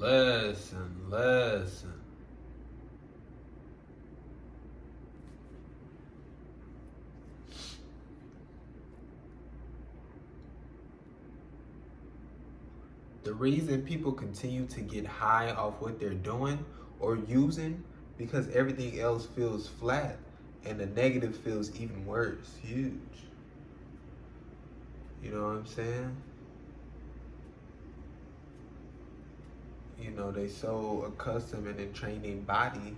Listen. The reason people continue to get high off what they're doing or using because everything else feels flat and the negative feels even worse. Huge. You know what I'm saying? You know, they so accustomed and they train their body,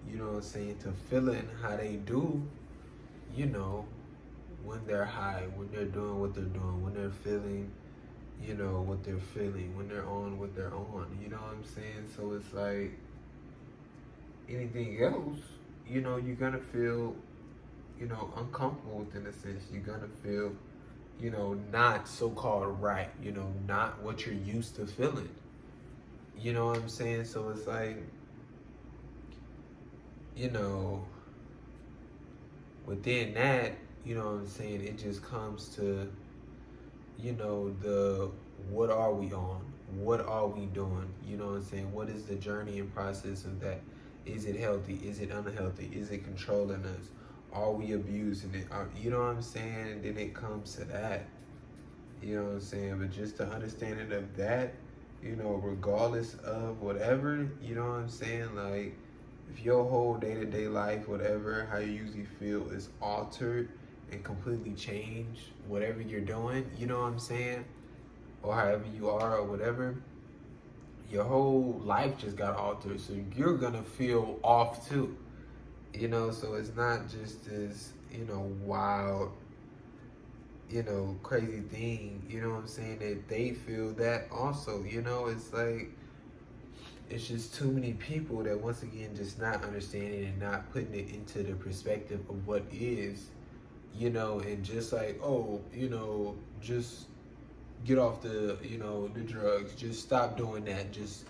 you know what I'm saying, to feeling how they do, you know, when they're high, when they're doing what they're doing, when they're feeling, you know, what they're feeling, when they're on what they're on. You know what I'm saying? So it's like anything else, you know, you're gonna feel, you know, uncomfortable within a sense. You're gonna feel, you know, not so called right, you know, not what you're used to feeling. You know what I'm saying? So it's like, you know, within that, you know what I'm saying, it just comes to, you know, the what are we on? What are we doing? You know what I'm saying? What is the journey and process of that? Is it healthy? Is it unhealthy? Is it controlling us? Are we abusing it? You know what I'm saying? And then it comes to that. You know what I'm saying? But just the understanding of that, you know, regardless of whatever, you know what I'm saying? Like, if your whole day-to-day life, whatever, how you usually feel is altered and completely changed, whatever you're doing, you know what I'm saying? Or however you are or whatever, your whole life just got altered. So you're gonna feel off too. You know, so it's not just this, you know, wild, you know, crazy thing, you know what I'm saying, that they feel that also, you know, it's like, it's just too many people that once again just not understanding and not putting it into the perspective of what is, you know, and just like, oh, you know, just get off the, you know, the drugs, just stop doing that, just,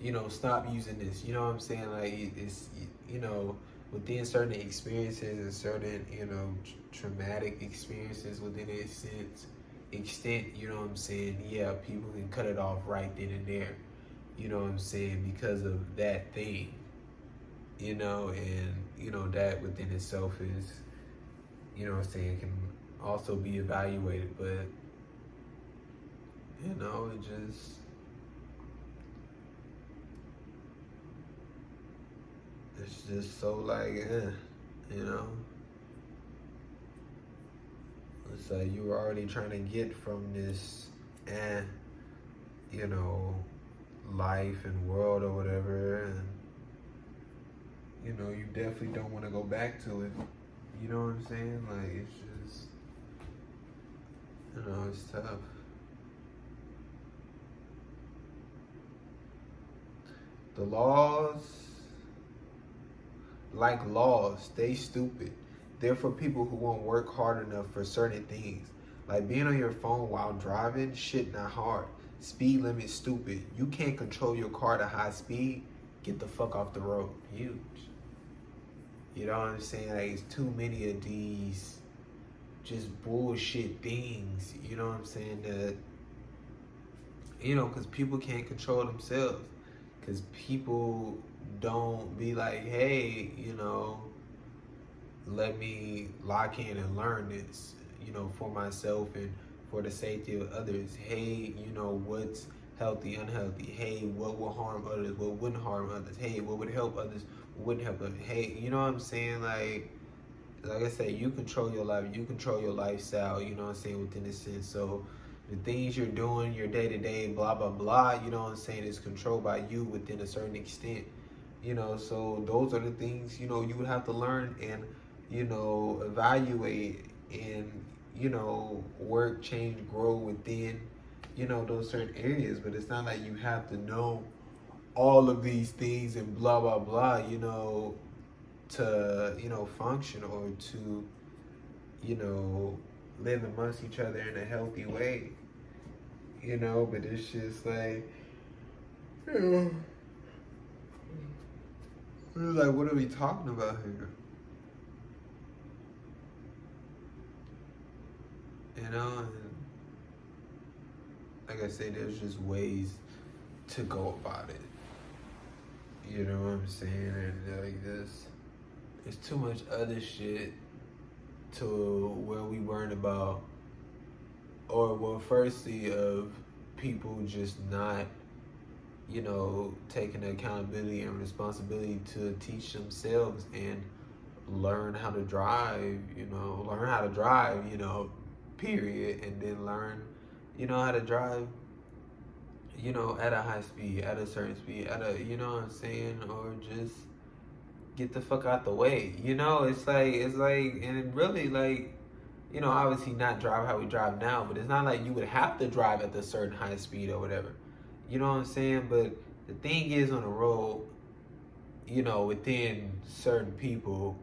you know, stop using this, you know what I'm saying, like, it's, you know, within certain experiences and certain, you know, traumatic experiences within a sense, extent, you know what I'm saying, yeah, people can cut it off right then and there, you know what I'm saying, because of that thing, you know, and, you know, that within itself is, you know what I'm saying, can also be evaluated, but, you know, it's just so like, you know, it's like you were already trying to get from this, you know, life and world or whatever, and you know, you definitely don't want to go back to it. You know what I'm saying? Like, it's just, you know, it's tough. The laws, like laws, stay stupid. They're for people who won't work hard enough for certain things. Like being on your phone while driving, shit not hard. Speed limit stupid. You can't control your car to high speed, get the fuck off the road. Huge. You know what I'm saying? Like, it's too many of these just bullshit things, you know what I'm saying, that, you know, because people can't control themselves. Because people don't be like, hey, you know, let me lock in and learn this, you know, for myself and for the safety of others. Hey, you know, what's healthy, unhealthy? Hey, what will harm others? What wouldn't harm others? Hey, what would help others? What wouldn't help others? Hey, you know what I'm saying? Like I said, you control your life, you control your lifestyle, you know what I'm saying, within a sense. So the things you're doing, your day-to-day, blah, blah, blah, you know what I'm saying, is controlled by you within a certain extent. You know, so those are the things, you know, you would have to learn and, you know, evaluate and, you know, work, change, grow within, you know, those certain areas. But it's not like you have to know all of these things and blah, blah, blah, you know, to, you know, function or to, you know, live amongst each other in a healthy way, you know. But it's just like, you know, it's like, what are we talking about here? You know, and like I say, there's just ways to go about it. You know what I'm saying? And like this, it's too much other shit to where we worrying about, or well, firstly, of people just not, taking the accountability and responsibility to teach themselves and learn how to drive, period, and then learn, how to drive, at a high speed, at a certain speed, you know what I'm saying, or just get the fuck out the way. And it really like, obviously not drive how we drive now, but it's not like you would have to drive at the certain high speed or whatever. You know what I'm saying? But the thing is on the road, within certain people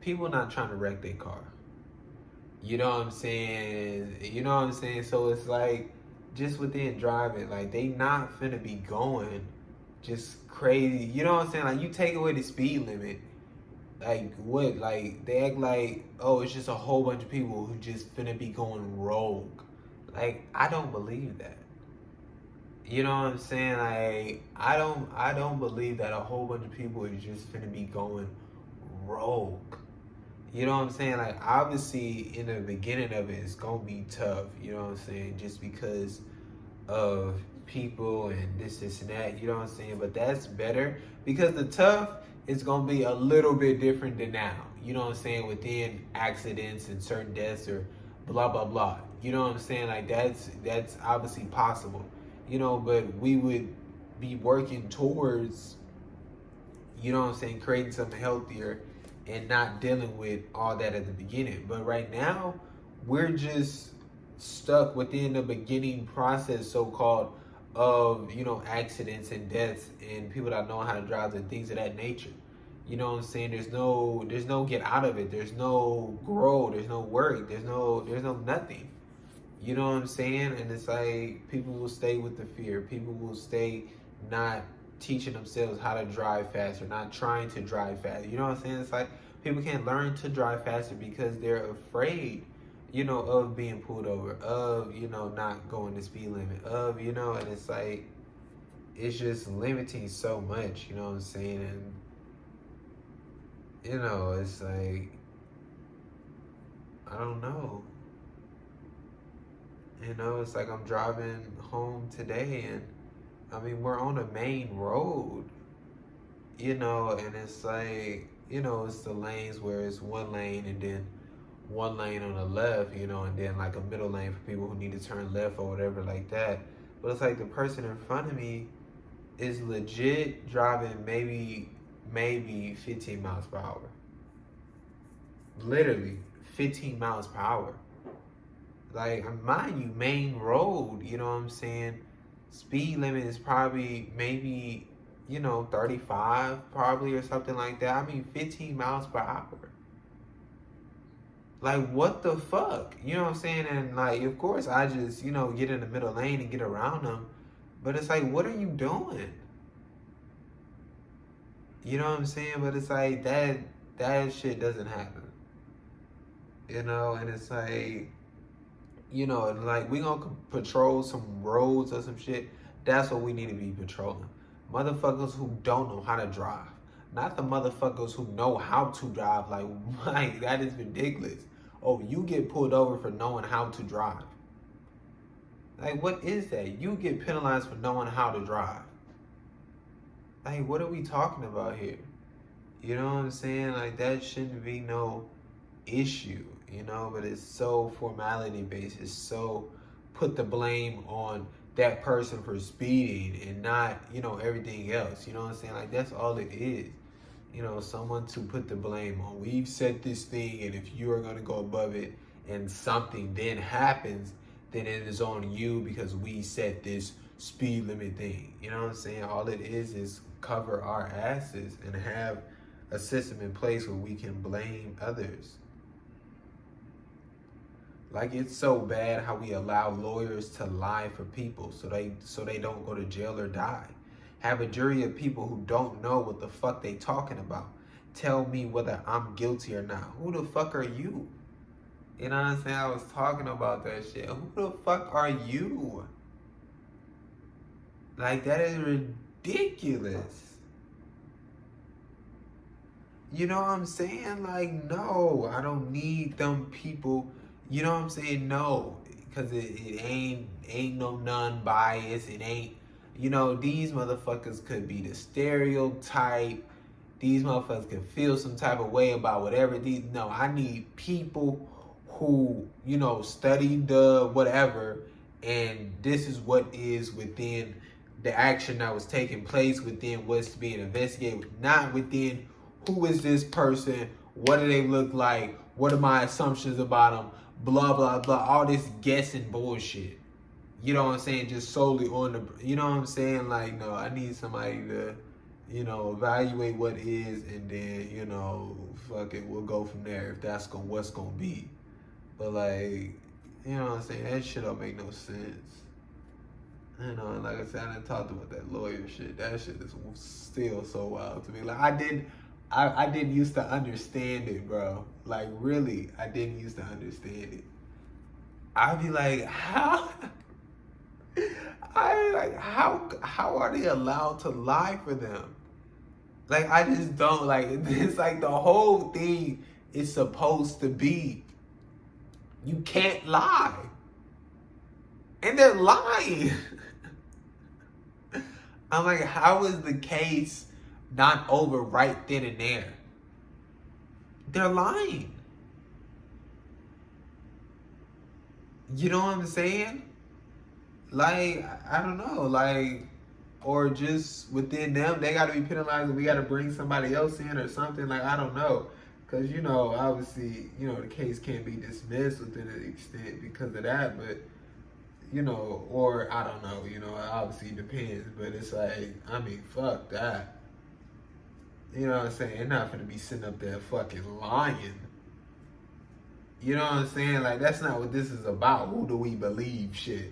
not trying to wreck their car. You know what I'm saying? So it's like just within driving, like they not finna be going just crazy. You know what I'm saying? Like you take away the speed limit, like what? Like they act like, oh, it's just a whole bunch of people who just finna be going rogue. Like I don't believe that. You know what I'm saying? Like I don't believe that a whole bunch of people is just finna be going rogue. You know what I'm saying? Like obviously in the beginning of it, it's gonna be tough. You know what I'm saying? Just because of people and this and that. You know what I'm saying? But that's better because the tough is gonna be a little bit different than now. You know what I'm saying? Within accidents and certain deaths or blah blah blah. You know what I'm saying? Like that's obviously possible. But we would be working towards, creating something healthier and not dealing with all that at the beginning. But right now, we're just stuck within the beginning process, so-called, of, accidents and deaths and people that know how to drive and things of that nature. You know what I'm saying? There's no get out of it. There's no grow. There's no work. There's no nothing. You know what I'm saying? And it's like people will stay with the fear. People will stay not teaching themselves how to drive faster, not trying to drive faster. You know what I'm saying? It's like people can't learn to drive faster because they're afraid, of being pulled over, of, not going the speed limit, of, and it's like, it's just limiting so much, you know what I'm saying? And, it's like, I don't know. It's like I'm driving home today and I mean, we're on a main road, and it's like, it's the lanes where it's one lane and then one lane on the left, and then like a middle lane for people who need to turn left or whatever like that. But it's like the person in front of me is legit driving maybe 15 miles per hour. Literally 15 miles per hour. Like, mind you, main road, you know what I'm saying? Speed limit is probably maybe, 35 probably or something like that. I mean, 15 miles per hour. Like, what the fuck? You know what I'm saying? And, like, of course, I just, get in the middle lane and get around them. But it's like, what are you doing? You know what I'm saying? But it's like, that shit doesn't happen. And it's like, and like we gonna patrol some roads or some shit. That's what we need to be patrolling. Motherfuckers who don't know how to drive, not the motherfuckers who know how to drive. Like that is ridiculous. Oh, you get pulled over for knowing how to drive. Like, what is that? You get penalized for knowing how to drive. Like, what are we talking about here? You know what I'm saying? Like, that shouldn't be no issue, but it's so formality based. It's so put the blame on that person for speeding and not, everything else. You know what I'm saying? Like, that's all it is. Someone to put the blame on. We've set this thing, and if you are going to go above it and something then happens, then it is on you because we set this speed limit thing. You know what I'm saying? All it is cover our asses and have a system in place where we can blame others. Like, it's so bad how we allow lawyers to lie for people so they don't go to jail or die. Have a jury of people who don't know what the fuck they talking about. Tell me whether I'm guilty or not. Who the fuck are you? You know what I'm saying? I was talking about that shit. Who the fuck are you? Like, that is ridiculous. You know what I'm saying? Like, no, I don't need them people. You know what I'm saying? No, because it ain't no non-bias. It ain't, these motherfuckers could be the stereotype. These motherfuckers can feel some type of way about whatever. No, I need people who, studied the whatever, and this is what is within the action that was taking place, within what's being investigated, not within who is this person, what do they look like, what are my assumptions about them, blah, blah, blah, all this guessing bullshit. You know what I'm saying? Just solely on the, you know what I'm saying? Like, no, I need somebody to, evaluate what is, and then, fuck it, we'll go from there if that's what's gonna be. But like, you know what I'm saying? That shit don't make no sense. And like I said, I done talked about that lawyer shit. That shit is still so wild to me. Like, I didn't used to understand it, bro. Like, really, I didn't used to understand it. I'd be like, how? How are they allowed to lie for them? Like, I just don't, like, it's like the whole thing is supposed to be, you can't lie. And they're lying. I'm like, how is the case not over right then and there? They're lying. You know what I'm saying? Like, I don't know, like, or just within them, they got to be penalized, and we got to bring somebody else in or something. Like, I don't know. Because, obviously, the case can't be dismissed within an extent because of that. But, or I don't know, it obviously depends. But it's like, I mean, fuck that. You know what I'm saying? They're not going to be sitting up there fucking lying. You know what I'm saying? Like, that's not what this is about. Who do we believe shit?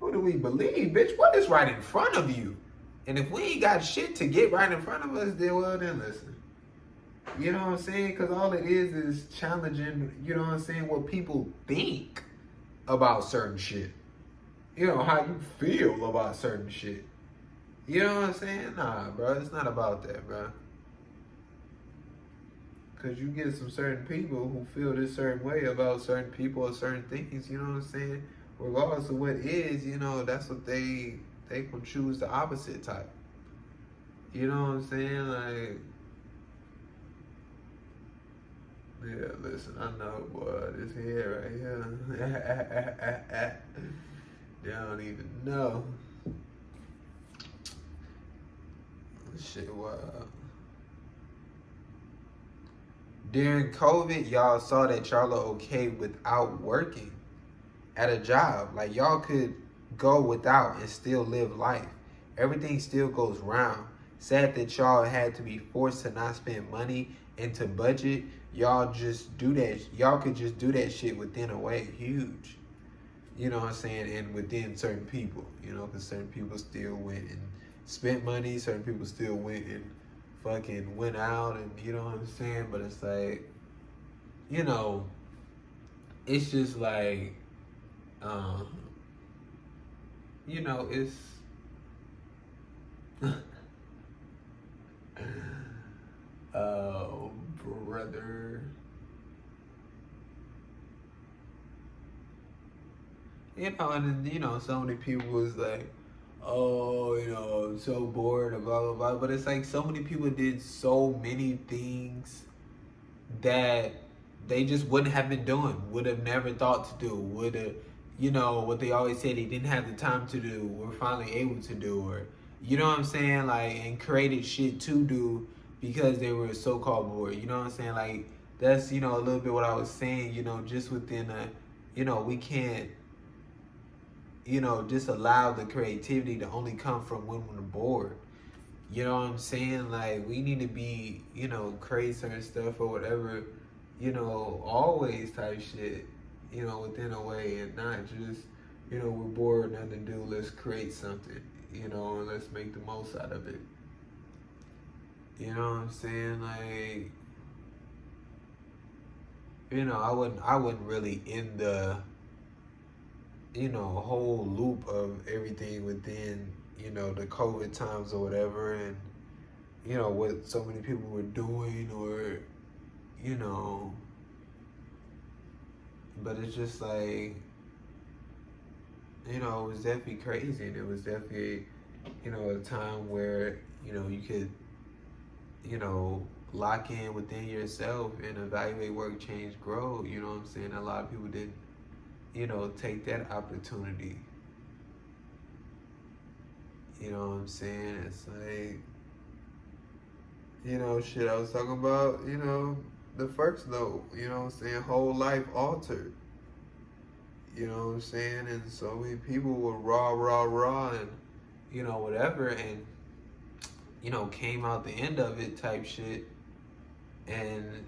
Who do we believe, bitch? What is right in front of you? And if we ain't got shit to get right in front of us, then listen. You know what I'm saying? Because all it is challenging, what people think about certain shit. How you feel about certain shit. You know what I'm saying? Nah, bro, it's not about that, bro. Because you get some certain people who feel this certain way about certain people or certain things, you know what I'm saying? Regardless of what it is, that's what they can choose the opposite type. You know what I'm saying? Like, yeah, listen, I know, boy, this here right here. They don't even know. Shit, wow. During COVID, y'all saw that y'all are okay without working at a job. Like, y'all could go without and still live life. Everything still goes round. Sad that y'all had to be forced to not spend money and to budget. Y'all just do that. Y'all could just do that shit within a way. Huge. You know what I'm saying? And within certain people. Because certain people still went and spent money. Certain people still went and fucking went out. And you know what I'm saying? But it's like, it's just like, it's oh brother. And then, so many people was like, oh, I'm so bored and blah blah blah. But it's like so many people did so many things that they just wouldn't have been doing, would have never thought to do, would have, what they always said they didn't have the time to do, were finally able to do, or, you know what I'm saying? Like, and created shit to do because they were so-called bored. You know what I'm saying? Like, that's, a little bit what I was saying, just within we can't, just allow the creativity to only come from when we're bored. You know what I'm saying? Like, we need to be, create certain stuff or whatever, always type shit, within a way, and not just, we're bored, nothing to do, let's create something, and let's make the most out of it. You know what I'm saying? Like, I wouldn't really end the, whole loop of everything within, the COVID times or whatever, and what so many people were doing, or you know, but it's just like, it was definitely crazy, and it was definitely, a time where, you could, lock in within yourself and evaluate, work, change, grow. You know what I'm saying? A lot of people didn't, take that opportunity. You know what I'm saying? It's like, shit I was talking about, the first note, what I'm saying? Whole life altered. You know what I'm saying? And so many people were raw, and, whatever, and, came out the end of it type shit, and,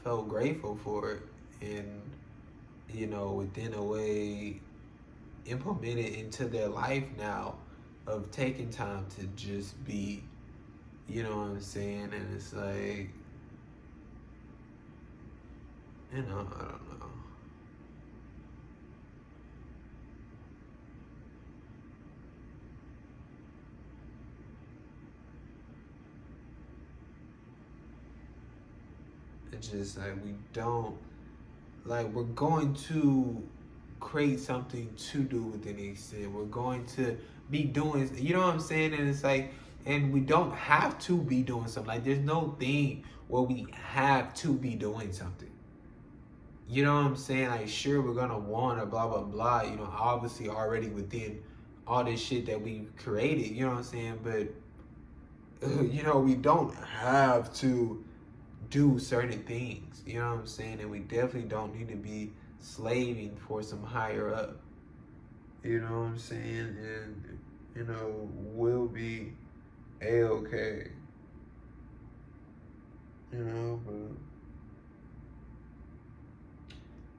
felt grateful for it, and, within a way, implement it into their life now of taking time to just be, you know what I'm saying? And it's like, I don't know. It's just like we're going to create something to do with an extent. We're going to be doing, you know what I'm saying? And it's like, and we don't have to be doing something. Like, there's no thing where we have to be doing something. You know what I'm saying? Like, sure, we're gonna want to blah blah blah. Obviously already within all this shit that we've created. You know what I'm saying? But we don't have to do certain things. You know what I'm saying? And we definitely don't need to be slaving for some higher up. You know what I'm saying? And we'll be A-okay. But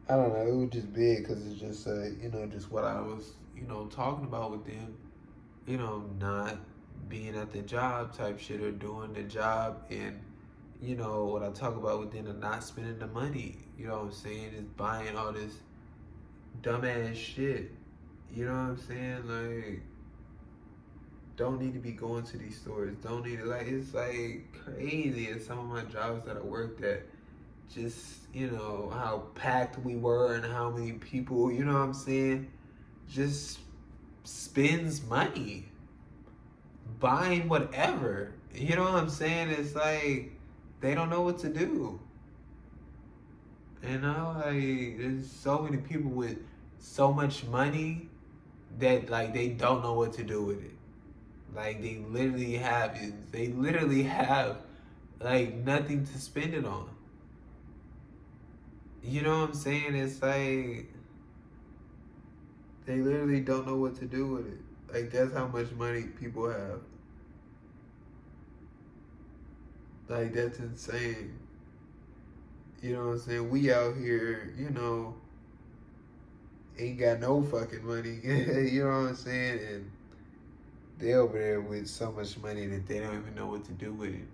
I don't know. It was just big because it's just, just what I was, talking about with them, not being at the job type shit, or doing the job, and, what I talk about with them, not spending the money. You know what I'm saying? Just buying all this dumbass shit. You know what I'm saying? Like, don't need to be going to these stores. Don't need to, like, it's like crazy. And some of my jobs that I worked at, just, how packed we were and how many people, you know what I'm saying, just spends money buying whatever. You know what I'm saying? It's like they don't know what to do. Like, there's so many people with so much money that, like, they don't know what to do with it. Like, they literally have like nothing to spend it on. You know what I'm saying? It's like they literally don't know what to do with it. Like, that's how much money people have. Like, that's insane. You know what I'm saying? We out here, ain't got no fucking money. You know what I'm saying? And they over there with so much money that they don't even know what to do with it.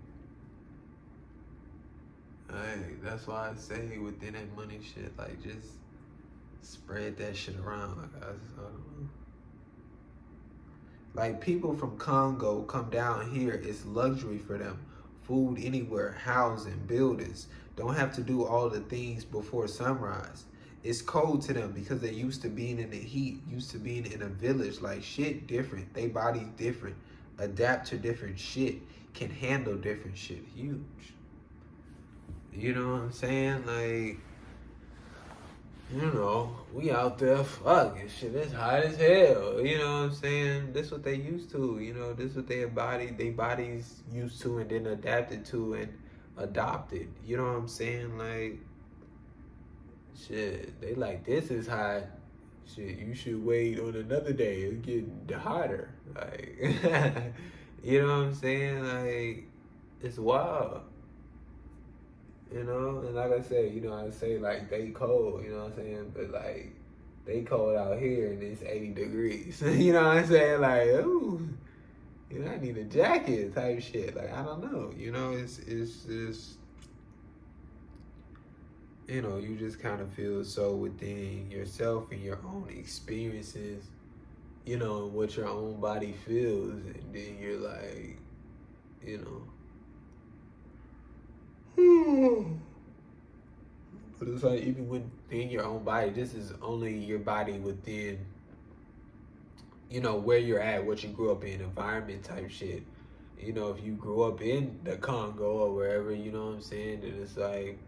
Like, that's why I say within that money shit, like, just spread that shit around. Like, I don't know. Like, people from Congo come down here, it's luxury for them. Food anywhere, housing, buildings. Don't have to do all the things before sunrise. It's cold to them because they're used to being in the heat, used to being in a village. Like, shit different. They body's different. Adapt to different shit. Can handle different shit. Huge. You know what I'm saying? Like, we out there, fuck, and shit, it's hot as hell. You know what I'm saying? This what they used to, this what their bodies used to, and then adapted to and adopted. You know what I'm saying? Like, shit, they like, this is hot. Shit, you should wait on another day. It's getting hotter. Like, you know what I'm saying? Like, it's wild. And like I said, I say, like, they cold, you know what I'm saying? But, like, they cold out here and it's 80 degrees. You know what I'm saying? Like, ooh, I need a jacket type shit. Like, I don't know. It's just, you just kind of feel so within yourself and your own experiences you know, what your own body feels, and then you're like, you know. But it's like even within your own body, this is only your body within, you know, where you're at, what you grew up in, environment type shit. You know, if you grew up in the Congo or wherever, you know what I'm saying, then it's like,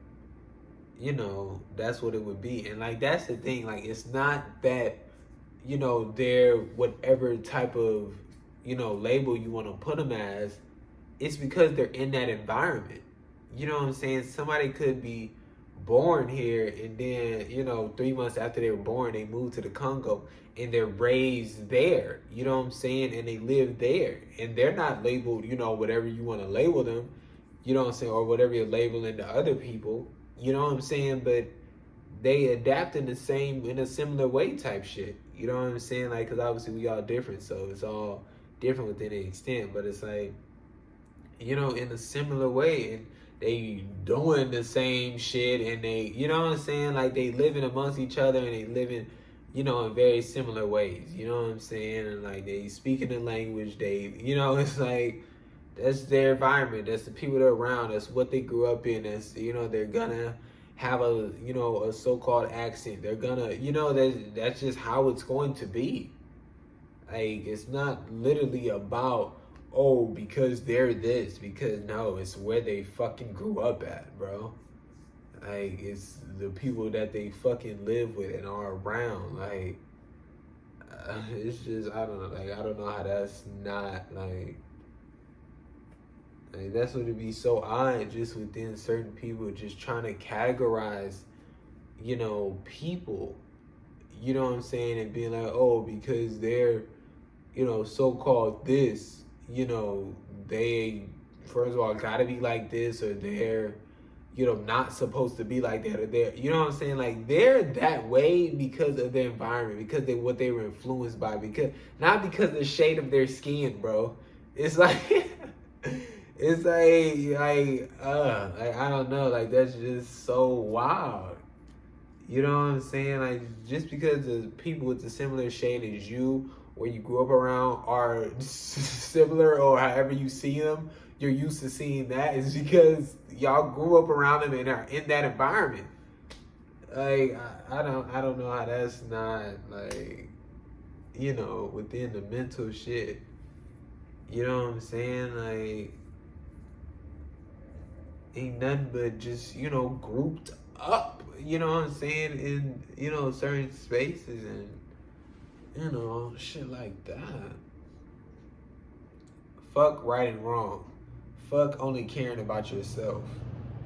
you know, that's what it would be. And like that's the thing, like it's not that, you know, they're whatever type of, you know, label you want to put them as, it's because they're in that environment. You know what I'm saying? Somebody could be born here and then, you know, 3 months after they were born, they moved to the Congo and they're raised there. You know what I'm saying? And they live there. And they're not labeled, you know, whatever you want to label them, you know what I'm saying, or whatever you're labeling to other people. You know what I'm saying? But they adapt in a similar way type shit. You know what I'm saying? Like, because obviously we all different, so it's all different within an extent. But it's like, you know, in a similar way, and they doing the same shit, and they, you know what I'm saying? Like they living amongst each other, and they living, you know, in very similar ways. You know what I'm saying? And like they speaking the language, they, you know, it's like that's their environment. That's the people they're around. That's what they grew up in. That's, you know, they're gonna have a, you know, a so-called accent. They're gonna, you know, that's just how it's going to be. Like it's not literally about, oh, because they're this, because no, it's where they fucking grew up at, bro. Like it's the people that they fucking live with and are around. Like it's just, I don't know. Like I don't know how that's not like that's what it'd be so odd just within certain people just trying to categorize, you know, people. You know what I'm saying? And being like, oh, because they're, you know, so-called this, you know, they, first of all, gotta be like this, or they're, you know, not supposed to be like that, or they're, you know what I'm saying? Like, they're that way because of their environment, because they what they were influenced by, because, not because of the shade of their skin, bro. It's like, it's like, I don't know, like, that's just so wild. You know what I'm saying? Like, just because the people with the similar shade as you, or you grew up around, are similar, or however you see them, you're used to seeing that, is because y'all grew up around them and are in that environment. Like, I don't know how that's not, like, you know, within the mental shit. You know what I'm saying? Like, ain't nothing but just, you know, grouped up, you know what I'm saying, in, you know, certain spaces, and, you know, shit like that. Fuck right and wrong. Fuck only caring about yourself.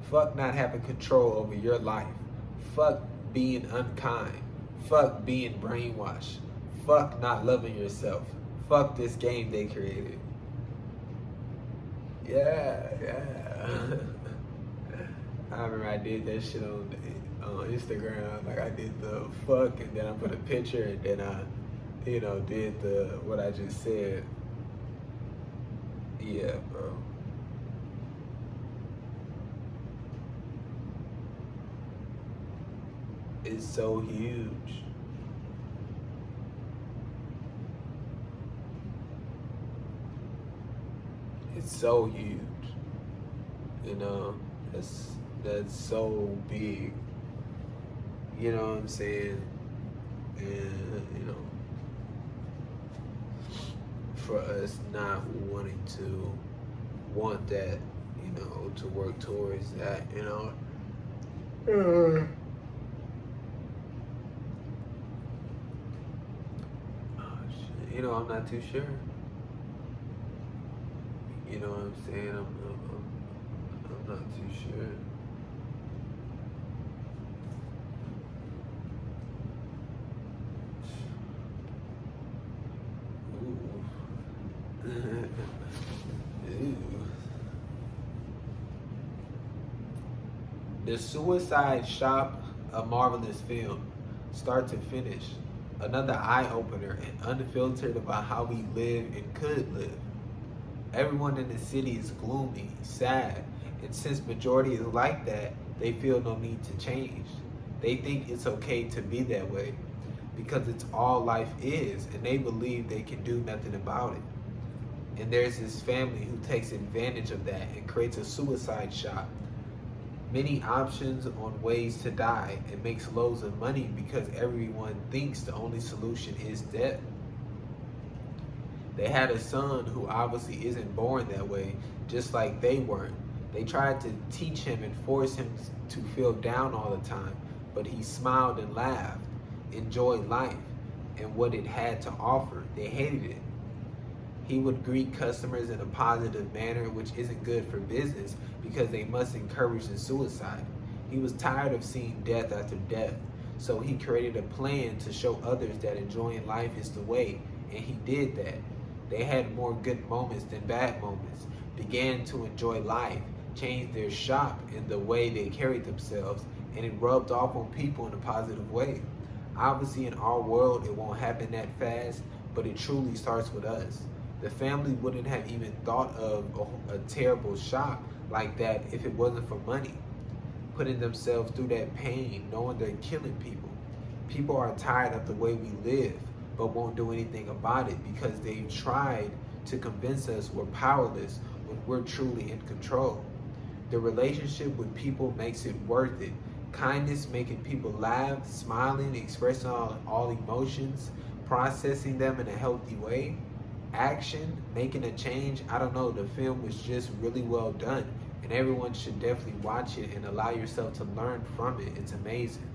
Fuck not having control over your life. Fuck being unkind. Fuck being brainwashed. Fuck not loving yourself. Fuck this game they created. Yeah. I remember I did that shit on Instagram. Like I did the fuck, and then I put a picture, and then I, you know, did the what I just said. Yeah, bro. It's so huge. It's so huge. You know, that's so big. You know what I'm saying? And, you know, for us not wanting to want that, you know, to work towards that, you know. Oh, shit. You know, I'm not too sure. You know what I'm saying? I'm not too sure. Ew. The Suicide Shop, a marvelous film, start to finish. Another eye opener and unfiltered about how we live and could live. Everyone in the city is gloomy, sad, and since majority is like that, they feel no need to change. They think it's okay to be that way. because it's all life is, and they believe they can do nothing about it. And there's this family who takes advantage of that and creates a suicide shop. Many options on ways to die and makes loads of money because everyone thinks the only solution is death. They had a son who obviously isn't born that way, just like they weren't. They tried to teach him and force him to feel down all the time, but he smiled and laughed, enjoyed life and what it had to offer. They hated it. He would greet customers in a positive manner, which isn't good for business because they must encourage the suicide. He was tired of seeing death after death, so he created a plan to show others that enjoying life is the way, and he did that. They had more good moments than bad moments, began to enjoy life, changed their shop and the way they carried themselves, and it rubbed off on people in a positive way. Obviously in our world it won't happen that fast, but it truly starts with us. The family wouldn't have even thought of a terrible shop like that if it wasn't for money. Putting themselves through that pain, knowing they're killing people. People are tired of the way we live, but won't do anything about it because they've tried to convince us we're powerless when we're truly in control. The relationship with people makes it worth it. Kindness making people laugh, smiling, expressing all emotions, processing them in a healthy way. Action, making a change. I don't know, the film was just really well done and everyone should definitely watch it and allow yourself to learn from it. It's amazing.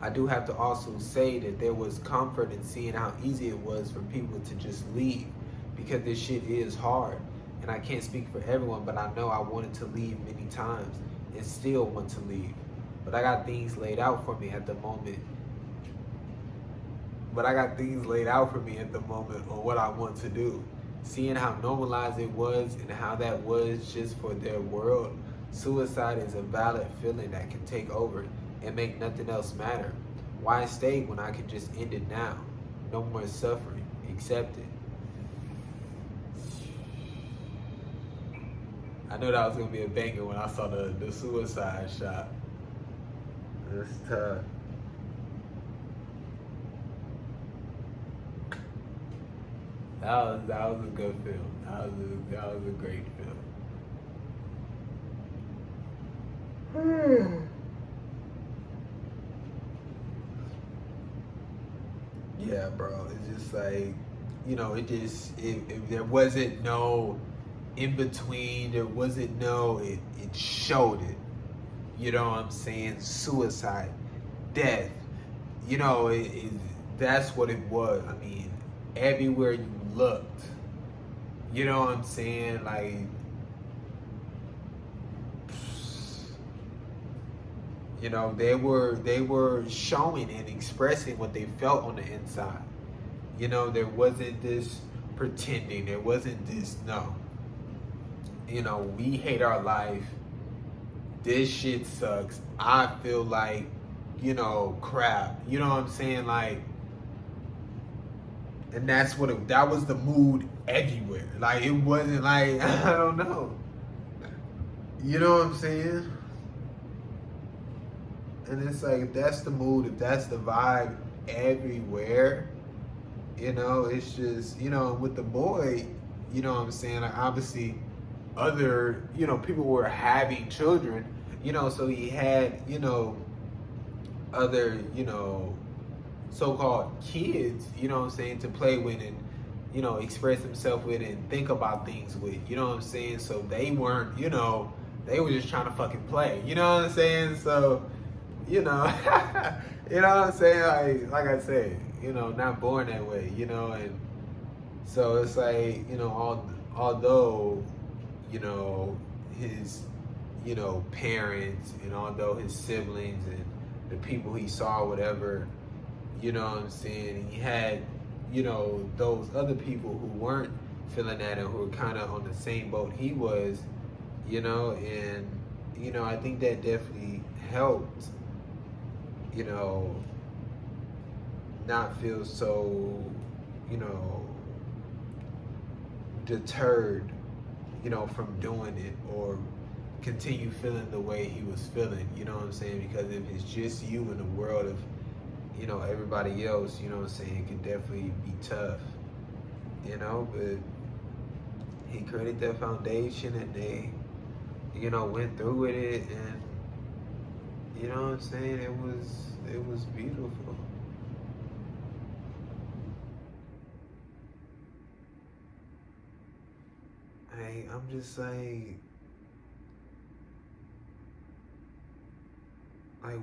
I do have to also say that there was comfort in seeing how easy it was for people to just leave because this shit is hard. And I can't speak for everyone, but I know I wanted to leave many times and still want to leave. But I got things laid out for me at the moment. On what I want to do. Seeing how normalized it was and how that was just for their world, suicide is a valid feeling that can take over and make nothing else matter. Why stay when I can just end it now? No more suffering. Accept it. I knew that was gonna be a banger when I saw the suicide shot. It's tough. That was a good film. That was a great film. Yeah, bro. It's just like, if there wasn't no in between, there wasn't no, it showed it. You know what I'm saying? Suicide, death. That's what it was. I mean, everywhere you looked. You know what I'm saying? Like, they were showing and expressing what they felt on the inside. There wasn't this pretending. There wasn't this, no. We hate our life. This shit sucks. I feel like, crap. You know what I'm saying? Like, and that was the mood everywhere. Like, it wasn't like, I don't know. You know what I'm saying? And it's like, if that's the mood, if that's the vibe everywhere, it's just, with the boy, you know what I'm saying? Like, obviously, other, people were having children, so he had, other, so-called kids, to play with and, express himself with and think about things with, you know what I'm saying? So they weren't, they were just trying to fucking play, you know what I'm saying? So, you know what I'm saying? Like I said, not born that way, and so it's like, although, his, parents and although his siblings and the people he saw, whatever, you know what I'm saying? And he had, those other people who weren't feeling that and who were kind of on the same boat he was, and, I think that definitely helped, not feel so, deterred, from doing it or continue feeling the way he was feeling, you know what I'm saying? Because if it's just you in a world of you know, everybody else, you know what I'm saying, can definitely be tough, you know, but he created that foundation and they, you know, went through with it and you know what I'm saying, it was beautiful. Hey, I'm just like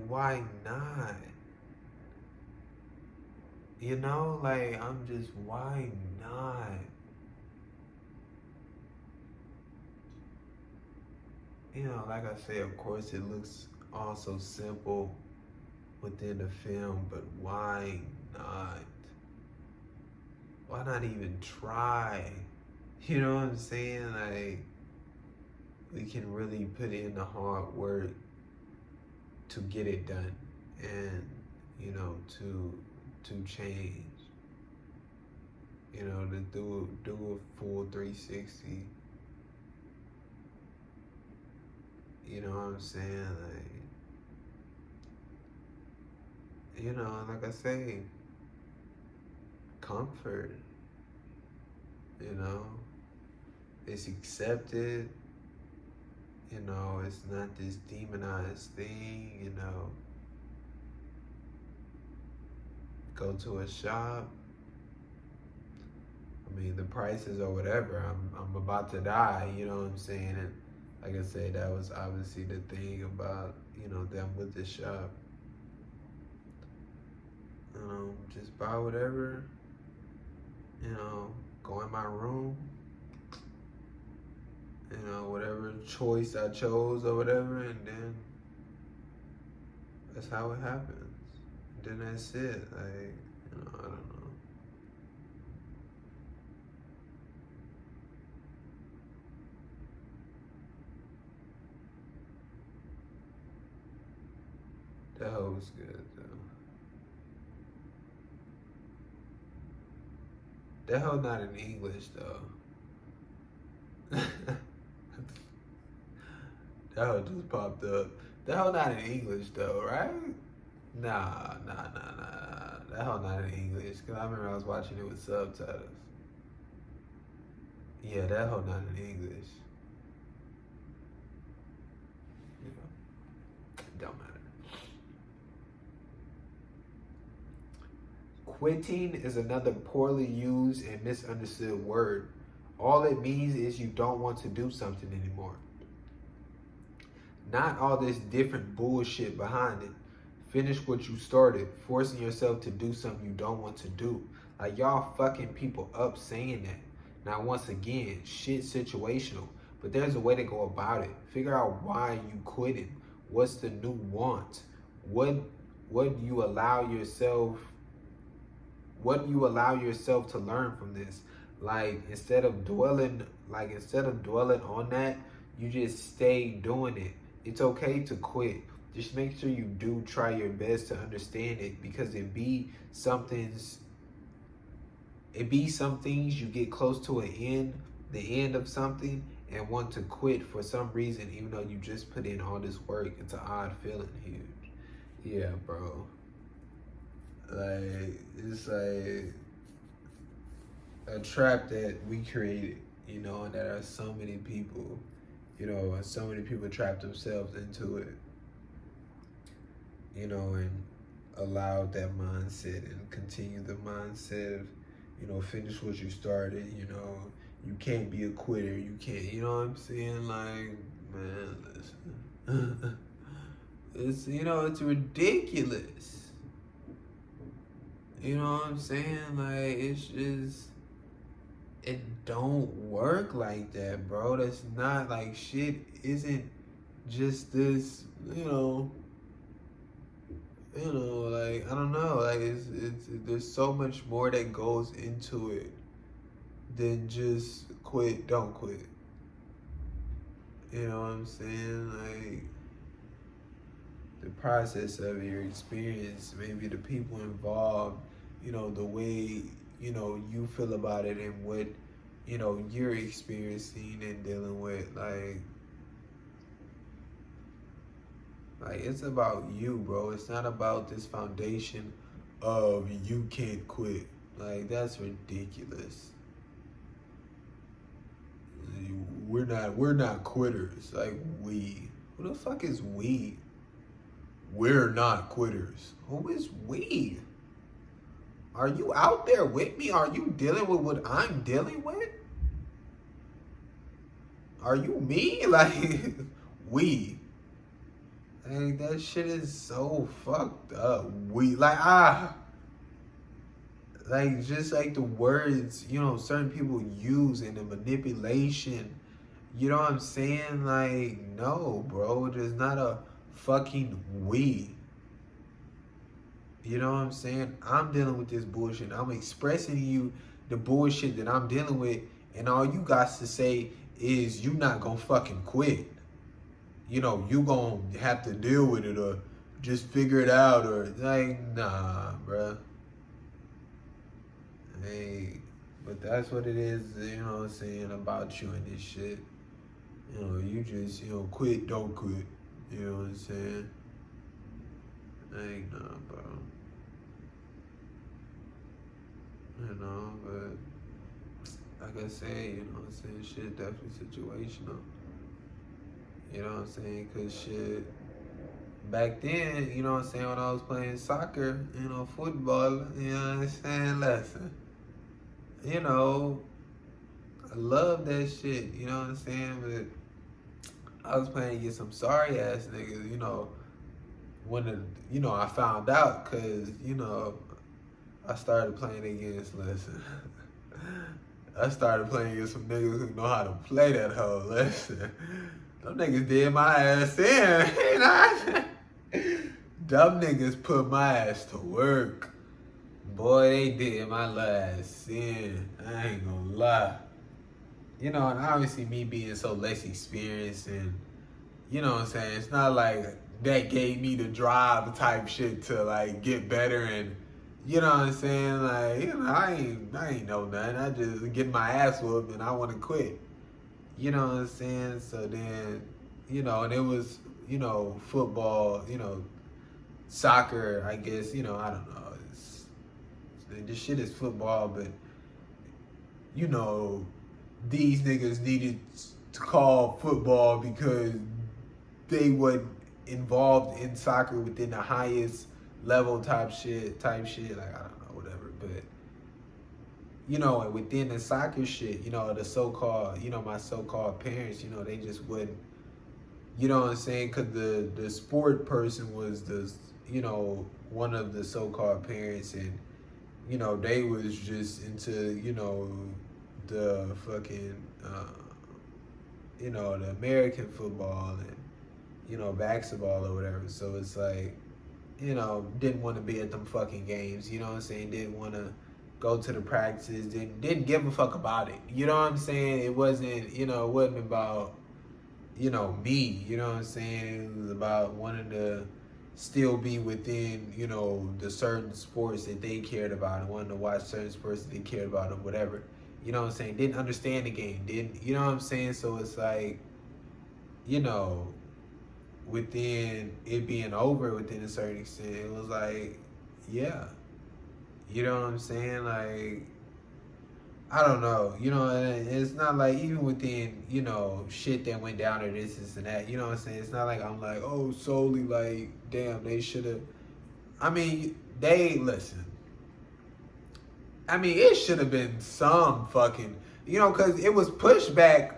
why not? You know, like I'm just why not? You know, like I say, of course it looks all so simple within the film, but why not? Why not even try? You know what I'm saying? Like we can really put in the hard work to get it done and you know to change. You know, to do a full 360. You know what I'm saying? Like, you know, like I say, comfort, you know, it's accepted, you know, it's not this demonized thing, you know. Go to a shop. I mean, the prices or whatever. I'm about to die. You know what I'm saying? And like I said, that was obviously the thing about you know them with the shop. Just buy whatever. You know, go in my room. You know, whatever choice I chose or whatever, and then that's how it happens. And then that's it. Like, you know, I don't know. That hoe was good though. That hoe not in English though. That hoe just popped up. That hoe not in English though, right? Nah. That hoe not in English. Cause I remember I was watching it with subtitles. Yeah, that hoe not in English. You know, it don't matter. Quitting is another poorly used and misunderstood word. All it means is you don't want to do something anymore. Not all this different bullshit behind it. Finish what you started, forcing yourself to do something you don't want to do. Like y'all fucking people up saying that. Now once again, shit situational. But there's a way to go about it. Figure out why you quitting. What's the new want? What what you allow yourself what you allow yourself to learn from this. Like instead of dwelling on that, you just stay doing it. It's okay to quit. Just make sure you do try your best to understand it because it be some things you get close to the end of something and want to quit for some reason even though you just put in all this work. It's an odd feeling, huge. Yeah, bro. Like it's like a trap that we created, you know, and that are so many people, you know, so many people trap themselves into it, you know, and allowed that mindset and continue the mindset of, you know, finish what you started, you know, you can't be a quitter, you can't, you know what I'm saying? Like, man, listen. It's, you know, it's ridiculous. You know what I'm saying? Like, it's just, it don't work like that, bro. That's not like shit isn't just this, like I don't know, like it's there's so much more that goes into it than just quit, don't quit. You know what I'm saying? Like the process of your experience, maybe the people involved, you know, the way, you know, you feel about it and what, you know, you're experiencing and dealing with. Like it's about you, bro. It's not about this foundation of you can't quit. Like, that's ridiculous. We're not quitters. Like, we. Who the fuck is we? We're not quitters. Who is we? Are you out there with me? Are you dealing with what I'm dealing with? Are you me? Like, we. Like, that shit is so fucked up. We, like, just like the words, certain people use in the manipulation. You know what I'm saying? Like, no, bro. There's not a fucking we. You know what I'm saying? I'm dealing with this bullshit. I'm expressing to you the bullshit that I'm dealing with, and all you got to say is you not gonna fucking quit. You gonna have to deal with it or just figure it out or like, nah, bruh. Hey, but that's what it is, what I'm saying, about you and this shit. You just, quit, don't quit. You know what I'm saying? Like, nah, bro. But like I say, what I'm saying, shit definitely situational. You know what I'm saying? Cause shit, back then, what I'm saying, when I was playing soccer, football, you know what I'm saying? Listen, I love that shit, you know what I'm saying? But I was playing against some sorry ass niggas, when I found out, cause, I started playing against, listen, I started playing against some niggas who know how to play that hoe, listen. Them niggas did my ass in, Dumb niggas put my ass to work. Boy, they did my ass in. I ain't gonna lie. And obviously me being so less experienced and, you know what I'm saying, it's not like that gave me the drive type shit to like get better and, you know what I'm saying, like, I ain't know nothing. I just get my ass whooped and I want to quit. You know what I'm saying? So then, and it was, football, soccer, I guess, I don't know. This shit is football, but, these niggas needed to call football because they were involved in soccer within the highest level type shit. Like, I don't know, whatever. But, and within the soccer shit, the so-called, my so-called parents, they just wouldn't, you know what I'm saying? Because the sport person was one of the so-called parents, and, they was just into, the fucking, the American football and, basketball or whatever. So it's like, didn't want to be at them fucking games, you know what I'm saying? Didn't want to go to the practices, didn't give a fuck about it. You know what I'm saying? It wasn't, it wasn't about, me, you know what I'm saying? It was about wanting to still be within, the certain sports that they cared about and wanting to watch certain sports that they cared about or whatever. You know what I'm saying? Didn't understand the game. Didn't, you know what I'm saying? So it's like, within it being over within a certain extent, it was like, yeah. You know what I'm saying? Like, I don't know. It's not like even within, shit that went down or this and that, you know what I'm saying? It's not like I'm like, oh, solely like, damn, they should have. I mean, listen. I mean, it should have been some fucking, because it was pushback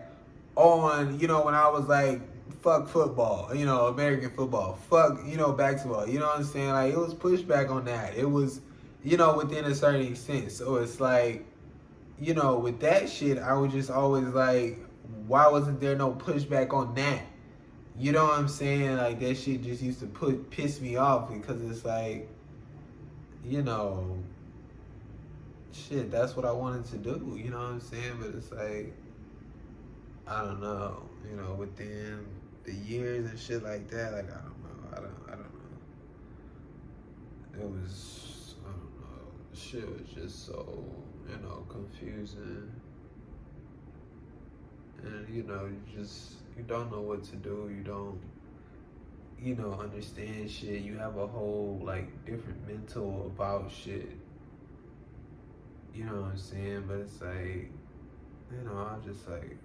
on, when I was like, fuck football, American football, fuck, basketball, you know what I'm saying? Like, it was pushback on that. It was, within a certain extent. So it's like, with that shit, I was just always like, why wasn't there no pushback on that? You know what I'm saying? Like, that shit just used to piss me off because it's like, shit, that's what I wanted to do, you know what I'm saying? But it's like, I don't know, within the years and shit like that, like, I don't know. It was, I don't know, shit was just so, confusing. And, you don't know what to do. understand shit. You have a whole like different mental about shit. You know what I'm saying? But it's like, I'm just like,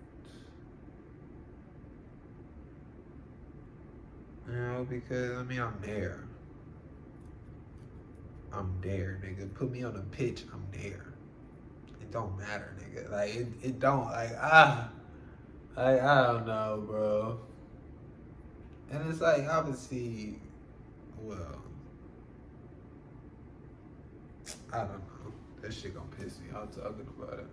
because I'm there. I'm there, nigga. Put me on a pitch, I'm there. It don't matter, nigga. Like it don't I don't know, bro. And it's like obviously, well, I don't know. That shit gonna piss me off talking about it.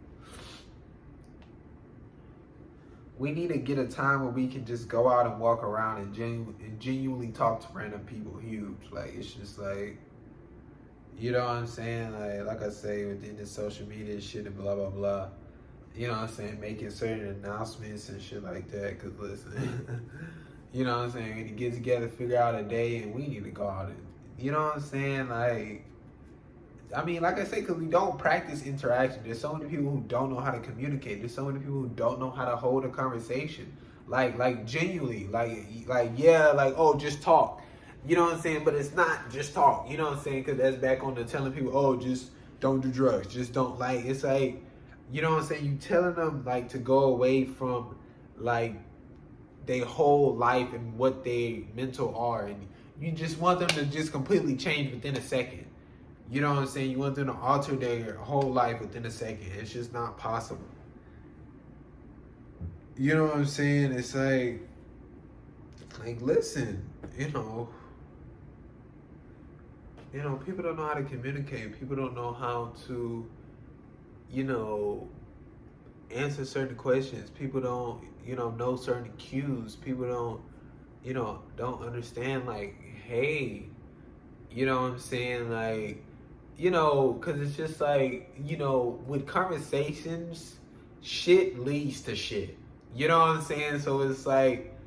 We need to get a time where we can just go out and walk around and genuinely talk to random people. Huge. Like it's just like, you know what I'm saying? Like I say, within the social media shit and blah blah blah. You know what I'm saying? Making certain announcements and shit like that. Cause listen, you know what I'm saying? We need to get together, figure out a day, and we need to go out and, you know what I'm saying? Like, I mean, like I say, because we don't practice interaction. There's so many people who don't know how to communicate. There's so many people who don't know how to hold a conversation. Like genuinely, yeah, like, oh, just talk. You know what I'm saying? But it's not just talk. You know what I'm saying? Because that's back on to telling people, oh, just don't do drugs. Just don't, like, it's like, you know what I'm saying? You telling them, like, to go away from, like, their whole life and what they mental are. And you just want them to just completely change within a second. You know what I'm saying? You want them to alter their whole life within a second. It's just not possible. You know what I'm saying? It's like listen, people don't know how to communicate. People don't know how to, answer certain questions. People don't, know certain cues. People don't understand, like, hey, you know what I'm saying? Like, because it's just like, with conversations, shit leads to shit. You know what I'm saying? So it's like,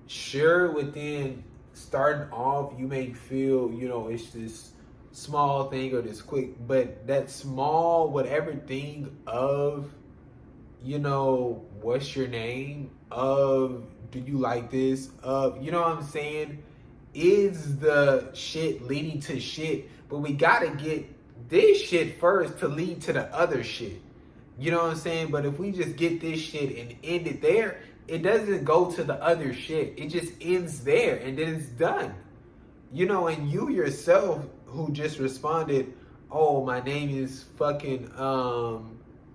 sure, within starting off, you may feel, it's this small thing or this quick, but that small, whatever thing of, what's your name? Of, do you like this? Of, you know what I'm saying? Is the shit leading to shit, but we gotta get this shit first to lead to the other shit. You know what I'm saying? But if we just get this shit and end it there, it doesn't go to the other shit. It just ends there and then it's done. And you yourself who just responded, oh, my name is fucking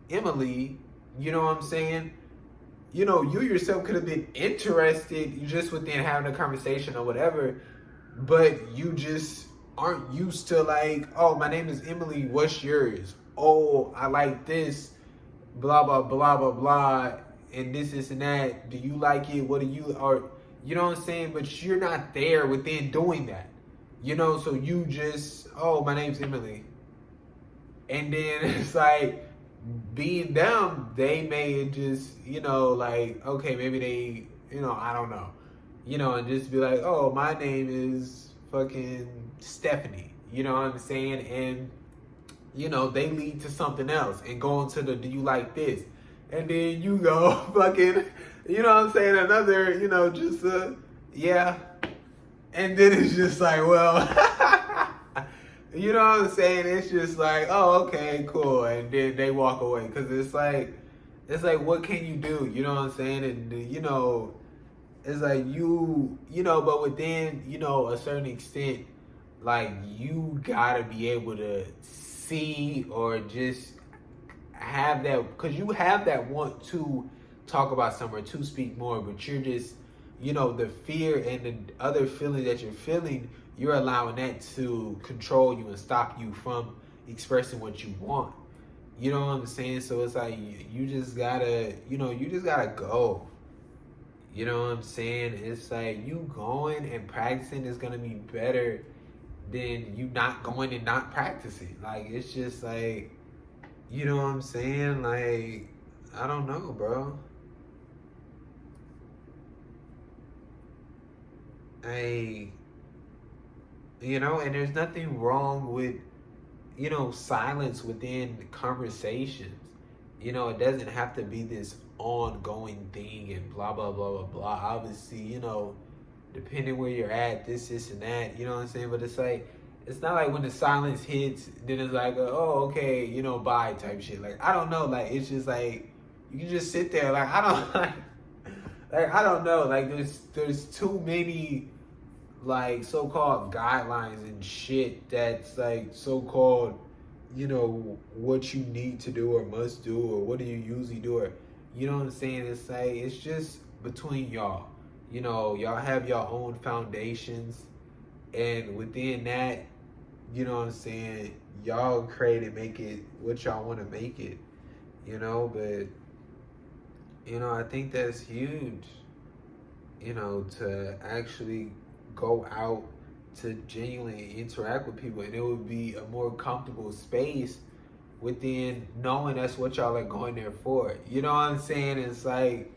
Emily, you know what I'm saying? You yourself could have been interested just within having a conversation or whatever, but you just aren't used to, like, oh, my name is Emily, what's yours? Oh, I like this, blah, blah, blah, blah, blah, and this and that. Do you like it? What do you, or, you know what I'm saying? But you're not there within doing that, so you just, oh, my name's Emily. And then it's like, being them, they may just, like, okay, maybe they, I don't know, and just be like, oh, my name is fucking Stephanie, you know what I'm saying? And, they lead to something else and go into the, do you like this? And then you go fucking, you know what I'm saying? Another, just, yeah. And then it's just like, well, you know what I'm saying? It's just like, oh, okay, cool. And then they walk away. Because it's like, what can you do? You know what I'm saying? And, it's like but within, a certain extent, like, you got to be able to see or just have that, because you have that want to talk about somewhere, to speak more, but you're just, the fear and the other feeling that you're feeling, you're allowing that to control you and stop you from expressing what you want. You know what I'm saying? So it's like, you just gotta, go. You know what I'm saying? It's like, you going and practicing is gonna be better than you not going and not practicing. Like, it's just like, you know what I'm saying? Like, I don't know, bro. And there's nothing wrong with, silence within conversations. It doesn't have to be this ongoing thing and blah, blah, blah, blah, blah. Obviously, depending where you're at, this, and that, you know what I'm saying? But it's like, it's not like when the silence hits, then it's like, oh, okay, you know, bye type shit. Like, I don't know. Like, it's just like, you can just sit there. Like, I don't, like I don't know. Like, there's too many, like, so-called guidelines and shit that's, like, so-called, you know, what you need to do or must do or what do you usually do or, you know what I'm saying? It's like, it's just between y'all. You know, y'all have your own foundations, and within that, you know what I'm saying, y'all create and make it what y'all want to make it, you know. But, you know, I think that's huge, you know, to actually go out to genuinely interact with people, and it would be a more comfortable space within knowing that's what y'all are going there for. You know what I'm saying? It's like,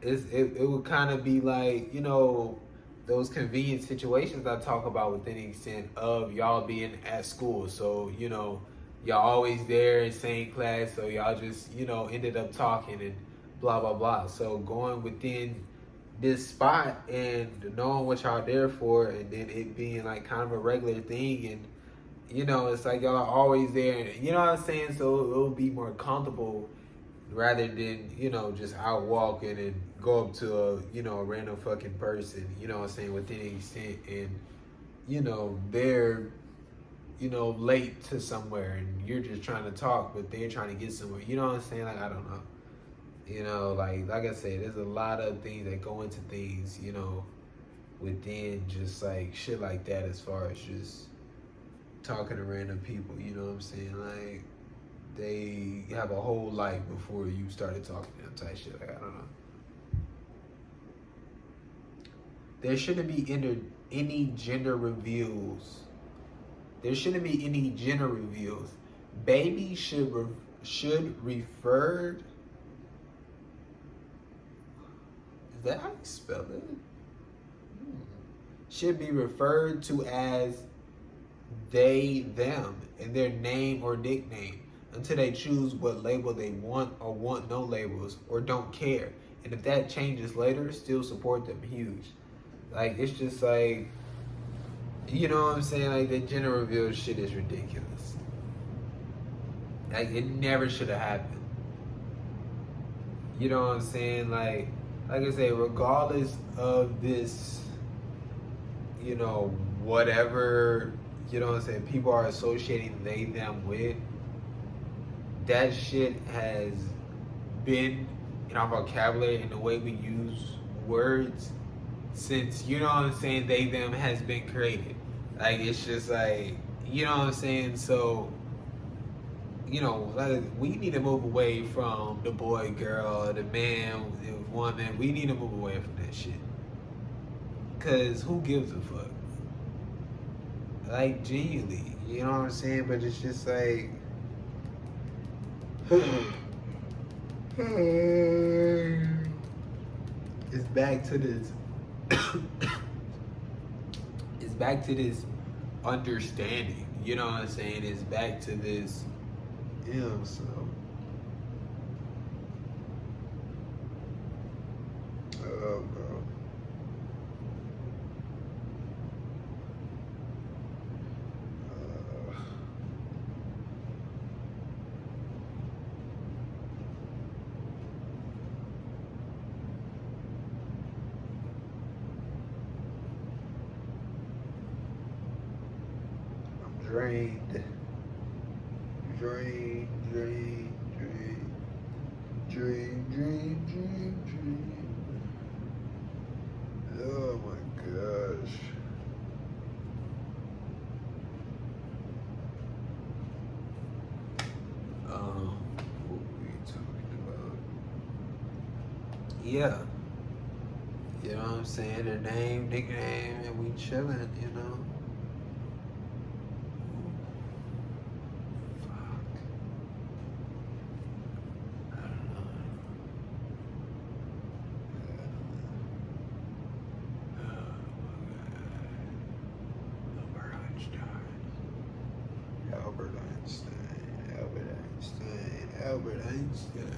it would kind of be like, you know, those convenient situations I talk about within the extent of y'all being at school. So, you know, y'all always there in same class, so y'all just, you know, ended up talking and blah, blah, blah. So going within this spot and knowing what y'all there for, and then it being like kind of a regular thing, and you know, it's like y'all are always there, and you know what I'm saying? So it'll be more comfortable rather than, you know, just out walking and go up to a, you know, a random fucking person, you know what I'm saying, with any extent, and, you know, they're, you know, late to somewhere and you're just trying to talk, but they're trying to get somewhere, you know what I'm saying? Like, I don't know. You know, like I said, there's a lot of things that go into things, you know, within just like shit like that, as far as just talking to random people, you know what I'm saying? Like, they have a whole life before you started talking to them type shit. Like, I don't know. There shouldn't be any gender reveals. There shouldn't be any gender reveals. Baby should refer. Is that how you spell it? Should be referred to as they, them, and their name or nickname until they choose what label they want, or want no labels, or don't care. And if that changes later, still support them. Huge. Like, it's just like, you know what I'm saying? Like, the gender reveal shit is ridiculous. Like, it never should have happened. You know what I'm saying? Like I say, regardless of this, you know, whatever, you know what I'm saying, people are associating they, them with, that shit has been in our vocabulary and the way we use words since, you know what I'm saying, they, them has been created. Like, it's just like, you know what I'm saying? So, you know, like, we need to move away from the boy, girl, the man, the woman. We need to move away from that shit. Because who gives a fuck? Like, genuinely, you know what I'm saying? But it's just like, it's back to this. It's back to this understanding. You know what I'm saying? It's back to this. Yeah, so. Oh, bro. I'm drained. Drain. Oh my gosh. What were we talking about? Yeah. You know what I'm saying? Their name, nickname, and we chilling, you know? Albert Einstein.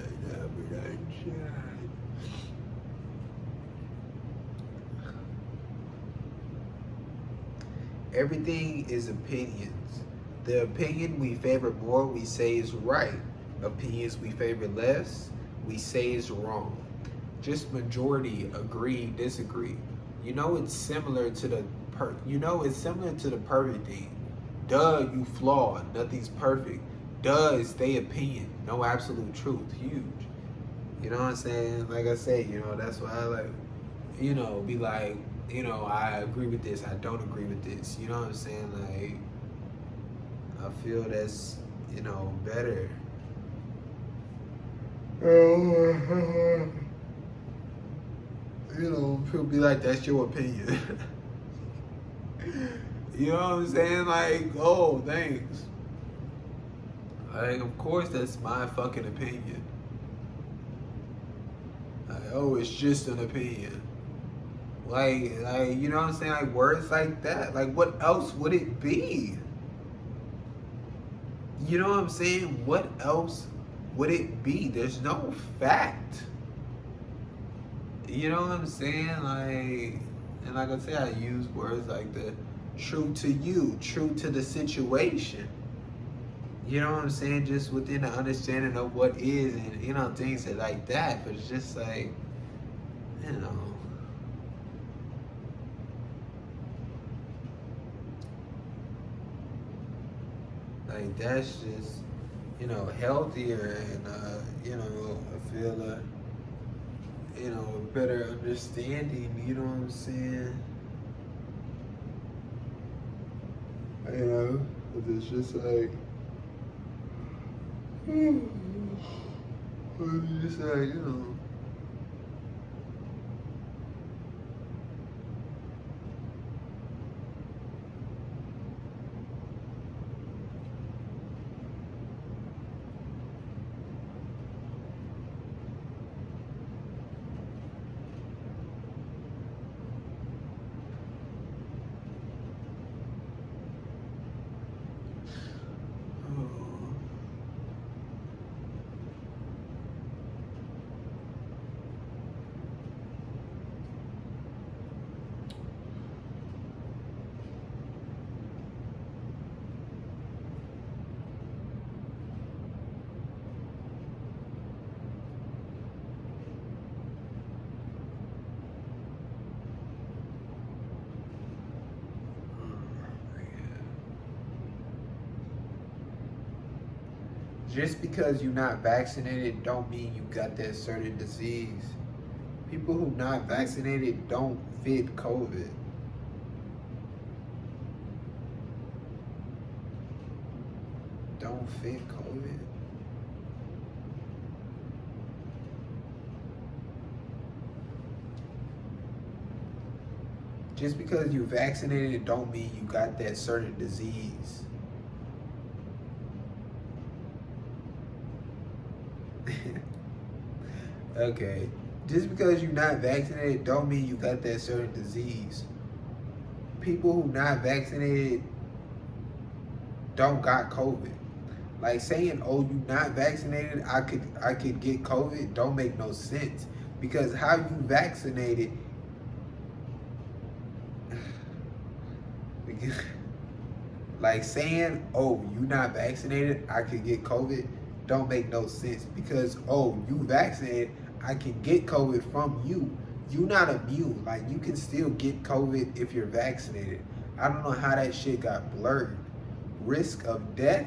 Everything is opinions. The opinion we favor more, we say is right. Opinions we favor less, we say is wrong. Just majority agree, disagree. It's similar to the it's similar to the perfect thing. Duh, you flawed. Nothing's perfect. Duh is they opinion. No absolute truth. Huge. You know what I'm saying? Like I say, that's why I like, be like, I agree with this. I don't agree with this. You know what I'm saying? Like, I feel that's, better. People be like, that's your opinion. You know what I'm saying? Like, oh, thanks. Like, of course, that's my fucking opinion. Like, oh, it's just an opinion. Like, you know what I'm saying? Like, words like that. Like, what else would it be? You know what I'm saying? What else would it be? There's no fact. You know what I'm saying? Like, and like I said, I use words like the true to you, true to the situation. You know what I'm saying? Just within the understanding of what is and, things like that. But it's just like, like that's just, healthier and, I feel a better understanding, you know what I'm saying? It's just like, it's just like, just because you're not vaccinated don't mean you got that certain disease. People who not vaccinated don't fit COVID. Don't fit COVID. Just because you vaccinated don't mean you got that certain disease. Okay. Just because you're not vaccinated don't mean you got that certain disease. People who not vaccinated don't got COVID. Like saying, oh, you not vaccinated, I could get COVID don't make no sense. Because how you vaccinated like saying, oh, you not vaccinated, I could get COVID don't make no sense. Because, oh, you vaccinated, I can get COVID from you. You not immune. Like, you can still get COVID if you're vaccinated. I don't know how that shit got blurred. Risk of death,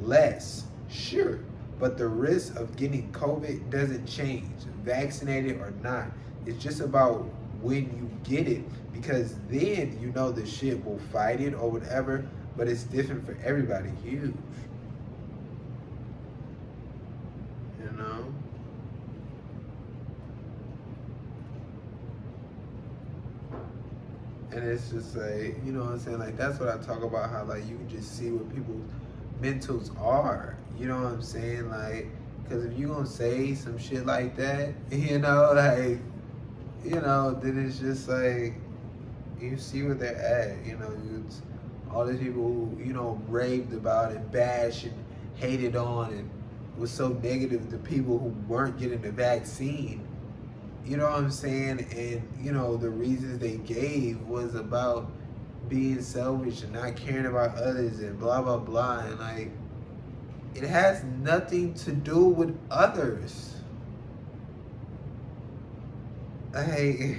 less, sure. But the risk of getting COVID doesn't change, vaccinated or not. It's just about when you get it, because then the shit will fight it or whatever, but it's different for everybody. Huge. And it's just like, you know what I'm saying? Like, that's what I talk about, how, like, you can just see what people's mentals are. You know what I'm saying? Like, because if you gonna say some shit like that, then it's just like, you see where they're at. It's all these people who, raved about and bashed and hated on and was so negative to people who weren't getting the vaccine. You know what I'm saying? And, the reasons they gave was about, being selfish and not caring about others and blah blah blah, and like it has nothing to do with others. Like,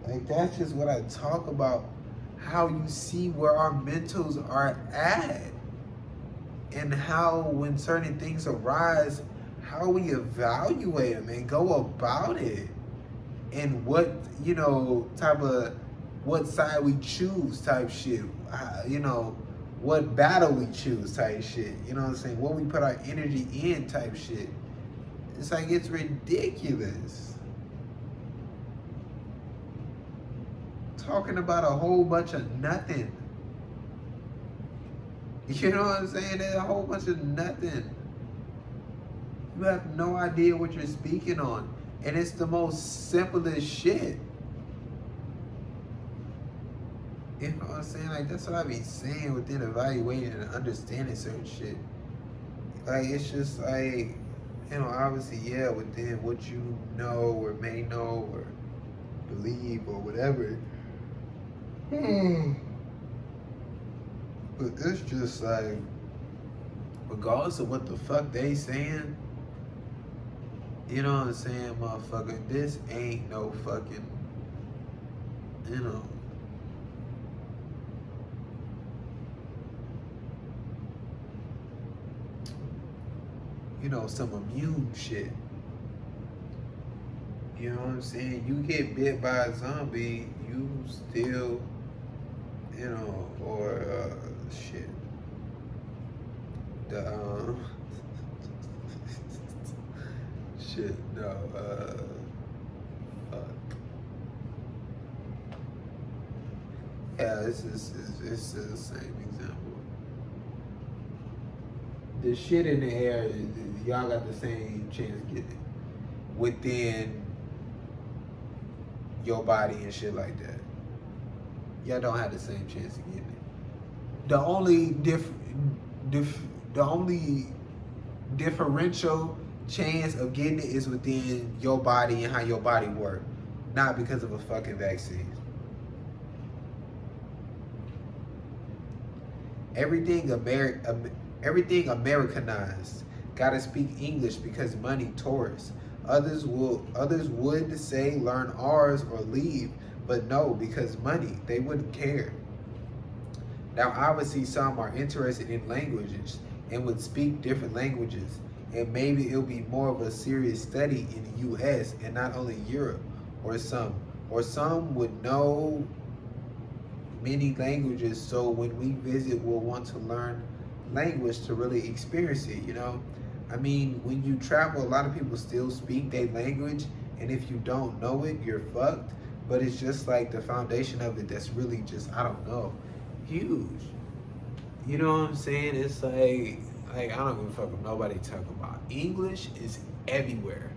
like that's just what I talk about. How you see where our mentals are at, and how when certain things arise, how we evaluate them and go about it, and what, you know, type of, what side we choose type shit, you know, what battle we choose type shit, you know what I'm saying, what we put our energy in type shit. It's like, it's ridiculous. Talking about a whole bunch of nothing. You know what I'm saying? There's a whole bunch of nothing. You have no idea what you're speaking on. And it's the most simplest shit. You know what I'm saying? Like, that's what I be saying within evaluating and understanding certain shit. Like, it's just like, you know, obviously, yeah, within what you know or may know or believe or whatever. But it's just like, regardless of what the fuck they saying, you know what I'm saying, motherfucker, this ain't no fucking, you know, some immune shit. You know what I'm saying? You get bit by a zombie, you still, you know, or shit. The shit, no, yeah, it's the same example. The shit in the air, y'all got the same chance of getting it within your body and shit like that. Y'all don't have the same chance of getting it. The only differential chance of getting it is within your body and how your body works, not because of a fucking vaccine. Everything Americanized. Gotta speak English because money, tourists. Others would say learn ours or leave, but no, because money, they wouldn't care. Now, obviously, some are interested in languages and would speak different languages, and maybe it'll be more of a serious study in the U.S. and not only Europe, or some would know many languages, so when we visit, we'll want to learn language to really experience it, you know? I mean, when you travel, a lot of people still speak their language, and if you don't know it, you're fucked. But it's just like the foundation of it that's really just, I don't know, huge. You know what I'm saying? It's like I don't give a fuck what nobody talking about. English is everywhere.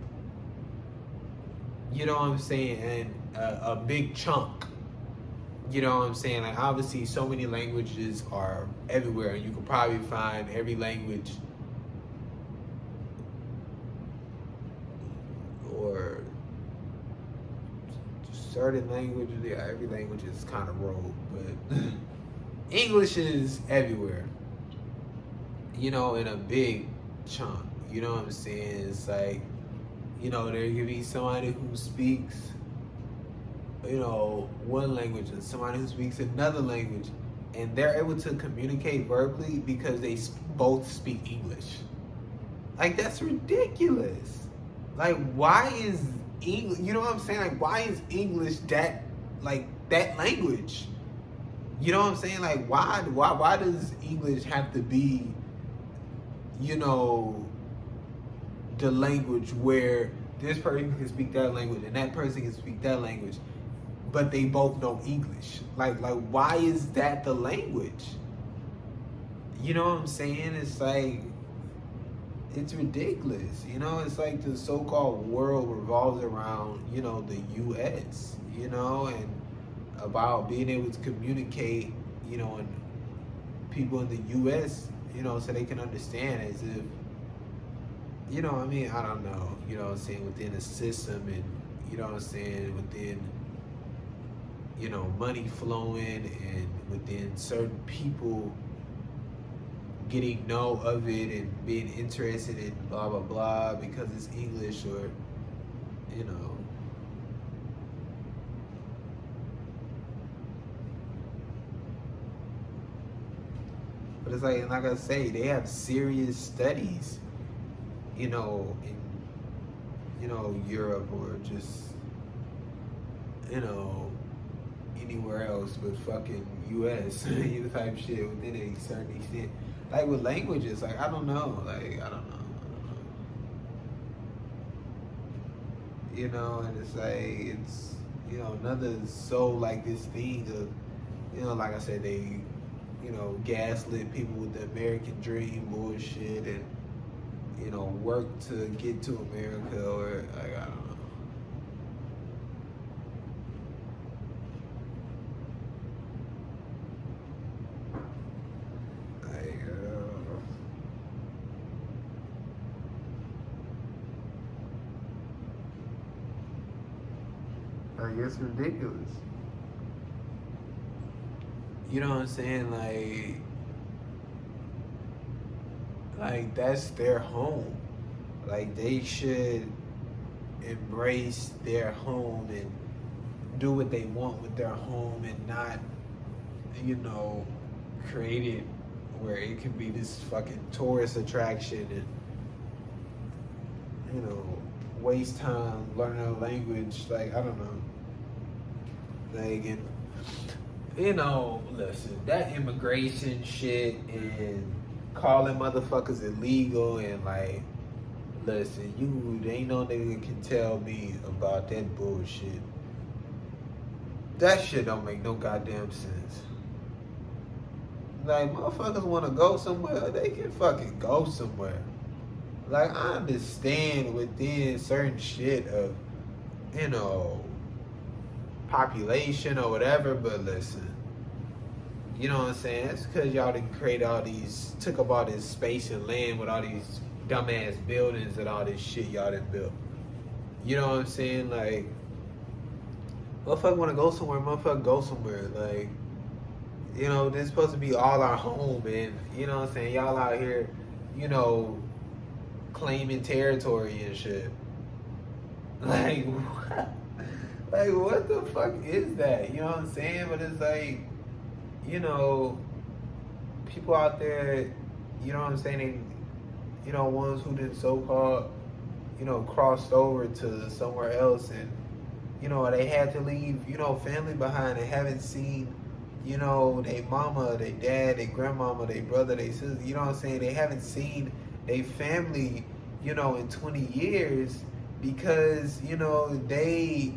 You know what I'm saying? And a big chunk. You know what I'm saying? Like, obviously, so many languages are everywhere. You can probably find every language, or certain languages. Yeah, every language is kind of rogue, but English is everywhere. You know, in a big chunk. You know what I'm saying? It's like, you know, there could be somebody who speaks, you know, one language and somebody who speaks another language, and they're able to communicate verbally because they both speak English. Like, that's ridiculous. Like, why is English, you know what I'm saying? Like, why is English that, like, that language? You know what I'm saying? Like, why does English have to be, you know, the language where this person can speak that language and that person can speak that language, but they both know English? Like why is that the language? You know what I'm saying? It's like, it's ridiculous. You know, it's like the so-called world revolves around, you know, the U.S., you know, and about being able to communicate, you know, and people in the U.S., you know, so they can understand, as if, you know, I mean, I don't know, you know what I'm saying, within a system, and, you know what I'm saying, within you know, money flowing, and within certain people getting know of it and being interested in blah blah blah because it's English, or you know. But it's like I say, they have serious studies, you know, in Europe, or just anywhere else but fucking US type shit within a certain extent. Like with languages, like I don't know. You know, and it's like it's another so like this thing of like I said, they gaslit people with the American dream bullshit, and work to get to America, or like I don't know. Like it's ridiculous. You know what I'm saying? Like that's their home. Like they should embrace their home and do what they want with their home, and not, create it where it can be this fucking tourist attraction, and waste time learning a language. Like I don't know. Like, and listen, that immigration shit and calling motherfuckers illegal, and like, listen, you ain't no nigga can tell me about that bullshit. That shit don't make no goddamn sense. Like, motherfuckers want to go somewhere, they can fucking go somewhere. Like, I understand within certain shit of, population or whatever, but listen, you know what I'm saying? That's because y'all didn't create took up all this space and land with all these dumbass buildings and all this shit y'all done built. You know what I'm saying? Like, motherfucker want to go somewhere, motherfucker go somewhere. Like, this is supposed to be all our home, and you know what I'm saying? Y'all out here, claiming territory and shit. Like, what? Like, what the fuck is that? You know what I'm saying? But it's like, people out there, you know what I'm saying? They, ones who did so-called, crossed over to somewhere else, and, they had to leave, family behind, and haven't seen, their mama, their dad, their grandmama, their brother, their sister, you know what I'm saying? They haven't seen their family, in 20 years because, they,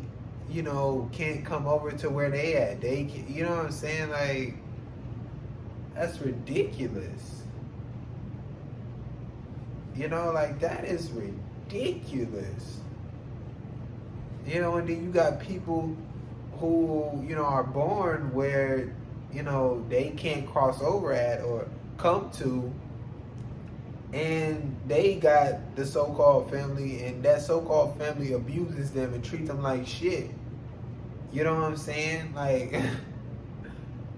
can't come over to where they at. They can, you know what I'm saying? Like, that's ridiculous. Like, that is ridiculous. And then you got people who, are born where, they can't cross over at or come to, and they got the so-called family, and that so-called family abuses them and treat them like shit. You know what I'm saying? Like,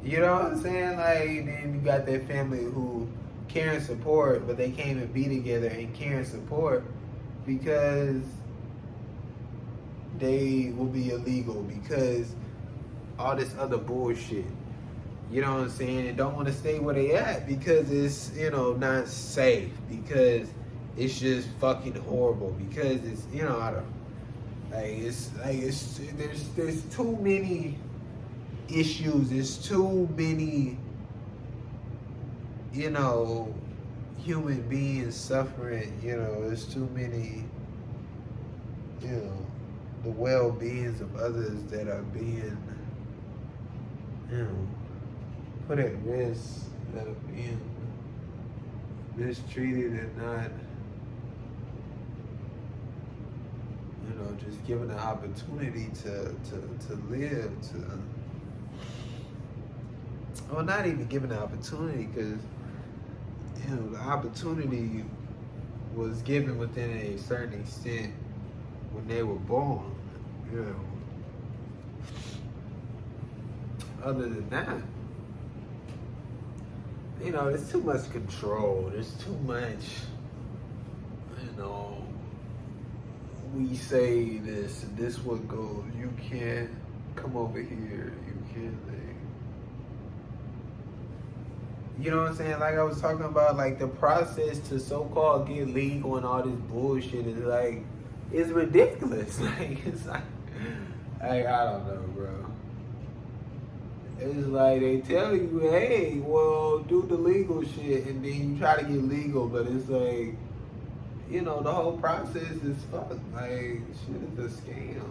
you know what I'm saying? Like, then you got that family who care and support, but they can't even be together and care and support because they will be illegal, because all this other bullshit. You know what I'm saying? And don't want to stay where they at because it's, not safe, because it's just fucking horrible, because it's, I don't, there's too many issues, there's too many, human beings suffering, there's too many, the well-beings of others that are being, put at risk, that are being mistreated and not, just given the opportunity to live, well, not even given the opportunity, because, the opportunity was given within a certain extent when they were born, other than that, you know, there's too much control. There's too much, you know, we say this would go, you can't come over here, you can't, you know what I'm saying? Like I was talking about, like the process to so-called get legal and all this bullshit is like, it's ridiculous. Like, it's like I don't know, bro. It's like they tell you, hey, well, do the legal shit, and then you try to get legal, but it's like, you know, the whole process is fucked. Like, shit is a scam.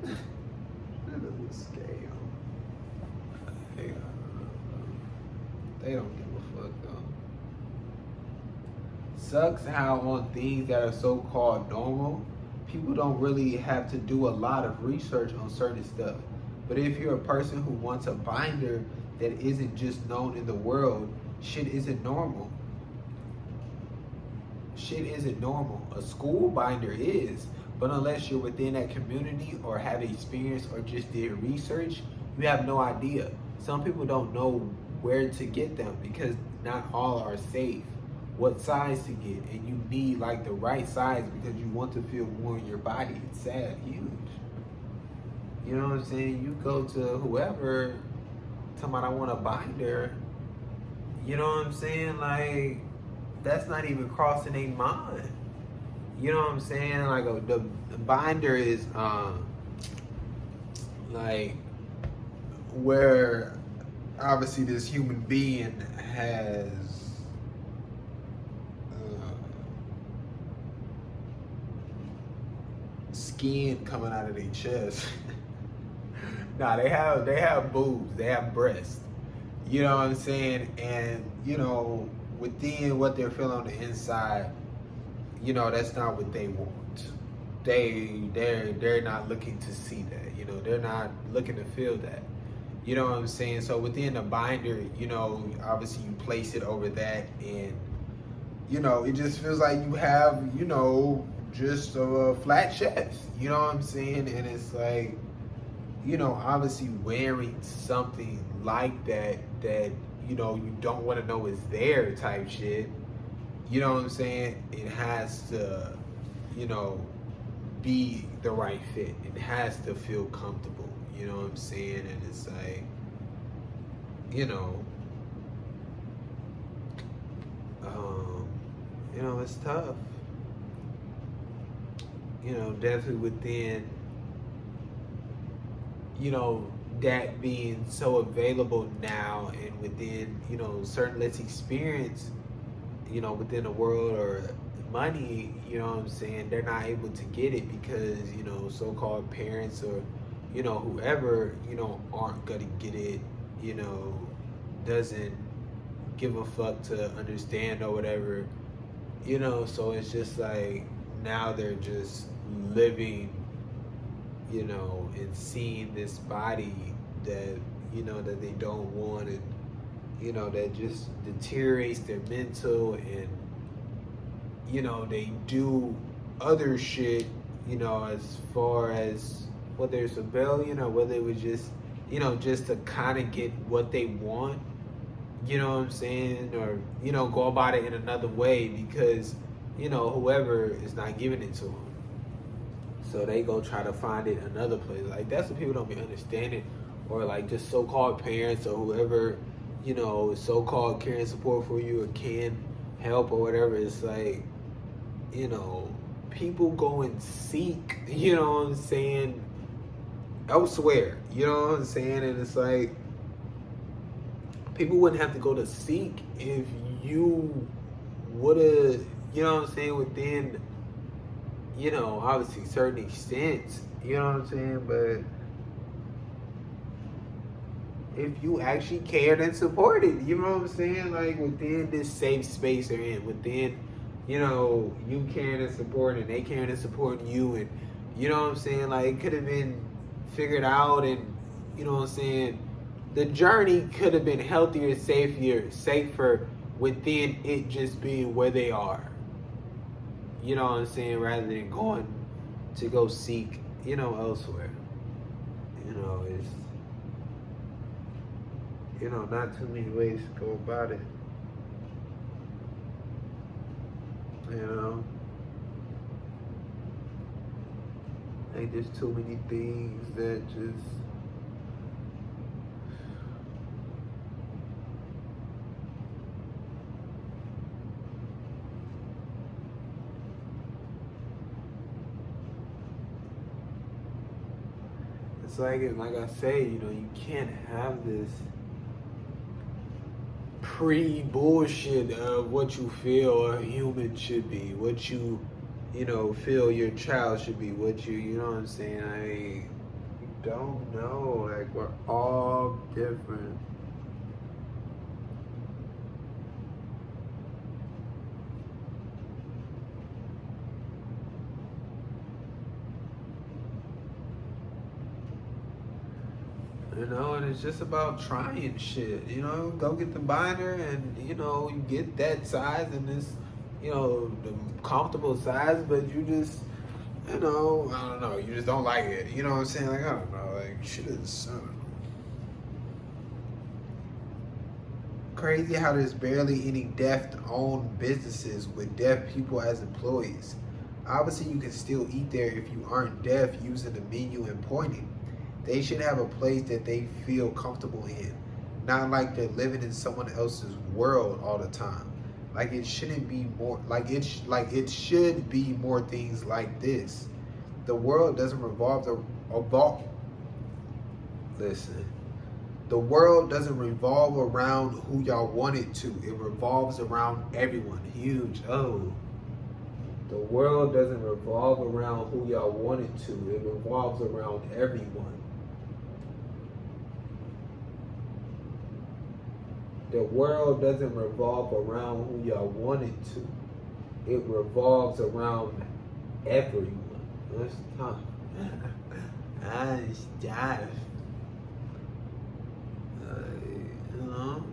Shit is a scam. They don't give a fuck though. Sucks how on things that are so-called normal, people don't really have to do a lot of research on certain stuff. But if you're a person who wants a binder that isn't just known in the world, shit isn't normal. Shit isn't normal. A school binder is, but unless you're within that community or have experience or just did research, you have no idea. Some people don't know where to get them because not all are safe. What size to get, and you need like the right size because you want to feel more in your body. It's sad, huge. You know what I'm saying? You go to whoever, talking about I want a binder. You know what I'm saying? Like, that's not even crossing their mind. You know what I'm saying? Like the binder is like where obviously this human being has skin coming out of their chest. Nah, they have boobs, they have breasts. You know what I'm saying? And you know, within what they're feeling on the inside, you know, that's not what they want. They're not looking to see that. You know, they're not looking to feel that. You know what I'm saying? So within the binder, you know, obviously you place it over that, and you know, it just feels like you have, you know, just a flat chest. You know what I'm saying? And it's like, you know, obviously wearing something like that you know, you don't want to know is there type shit. You know what I'm saying? It has to, you know, be the right fit. It has to feel comfortable. You know what I'm saying? And it's like, you know, it's tough. You know, definitely within, you know, that being so available now, and within, you know, certain less experience, you know, within the world or money, you know what I'm saying, they're not able to get it because, you know, so-called parents or, you know, whoever, you know, aren't gonna get it, you know, doesn't give a fuck to understand or whatever, you know. So it's just like now they're just living, you know, and seeing this body that, you know, that they don't want, and you know, that just deteriorates their mental, and you know, they do other shit, you know, as far as whether it's rebellion or whether it was just, you know, just to kind of get what they want, you know what I'm saying, or, you know, go about it in another way because, you know, whoever is not giving it to them. So they go try to find it another place. Like, that's what people don't be understanding. Or like just so-called parents or whoever, you know, so-called caring support for you or can help or whatever. It's like, you know, people go and seek, you know what I'm saying, elsewhere. You know what I'm saying? And it's like, people wouldn't have to go to seek if you would've, you know what I'm saying, within, you know, obviously certain extents, you know what I'm saying, but if you actually cared and supported, you know what I'm saying, like within this safe space they're in, within, you know, you caring and supporting and they caring and supporting you, and you know what I'm saying, like it could have been figured out, and you know what I'm saying, the journey could have been healthier, safer within it just being where they are. You know what I'm saying? Rather than going to go seek, you know, elsewhere. You know, it's, not too many ways to go about it. You know, like there's too many things that just, it's like I say, you can't have this pre-bullshit of what you feel a human should be, what you feel your child should be, what you know what I'm saying? I don't know. Like, we're all different. And it's just about trying shit. Go get the binder and, you get that size and this, the comfortable size, but you just, I don't know, you just don't like it. You know what I'm saying? Like, I don't know, like, shit is, I don't know. Crazy how there's barely any deaf-owned businesses with deaf people as employees. Obviously, you can still eat there if you aren't deaf using the menu and pointing. They should have a place that they feel comfortable in, not like they're living in someone else's world all the time. Like it shouldn't be more like it should be more things like this. The world doesn't revolve. Listen, the world doesn't revolve around who y'all want it to. It revolves around everyone. Huge. Oh. The world doesn't revolve around who y'all want it to. It revolves around everyone. The world doesn't revolve around who y'all want it to. It revolves around everyone. That's tough. That's tough. You know?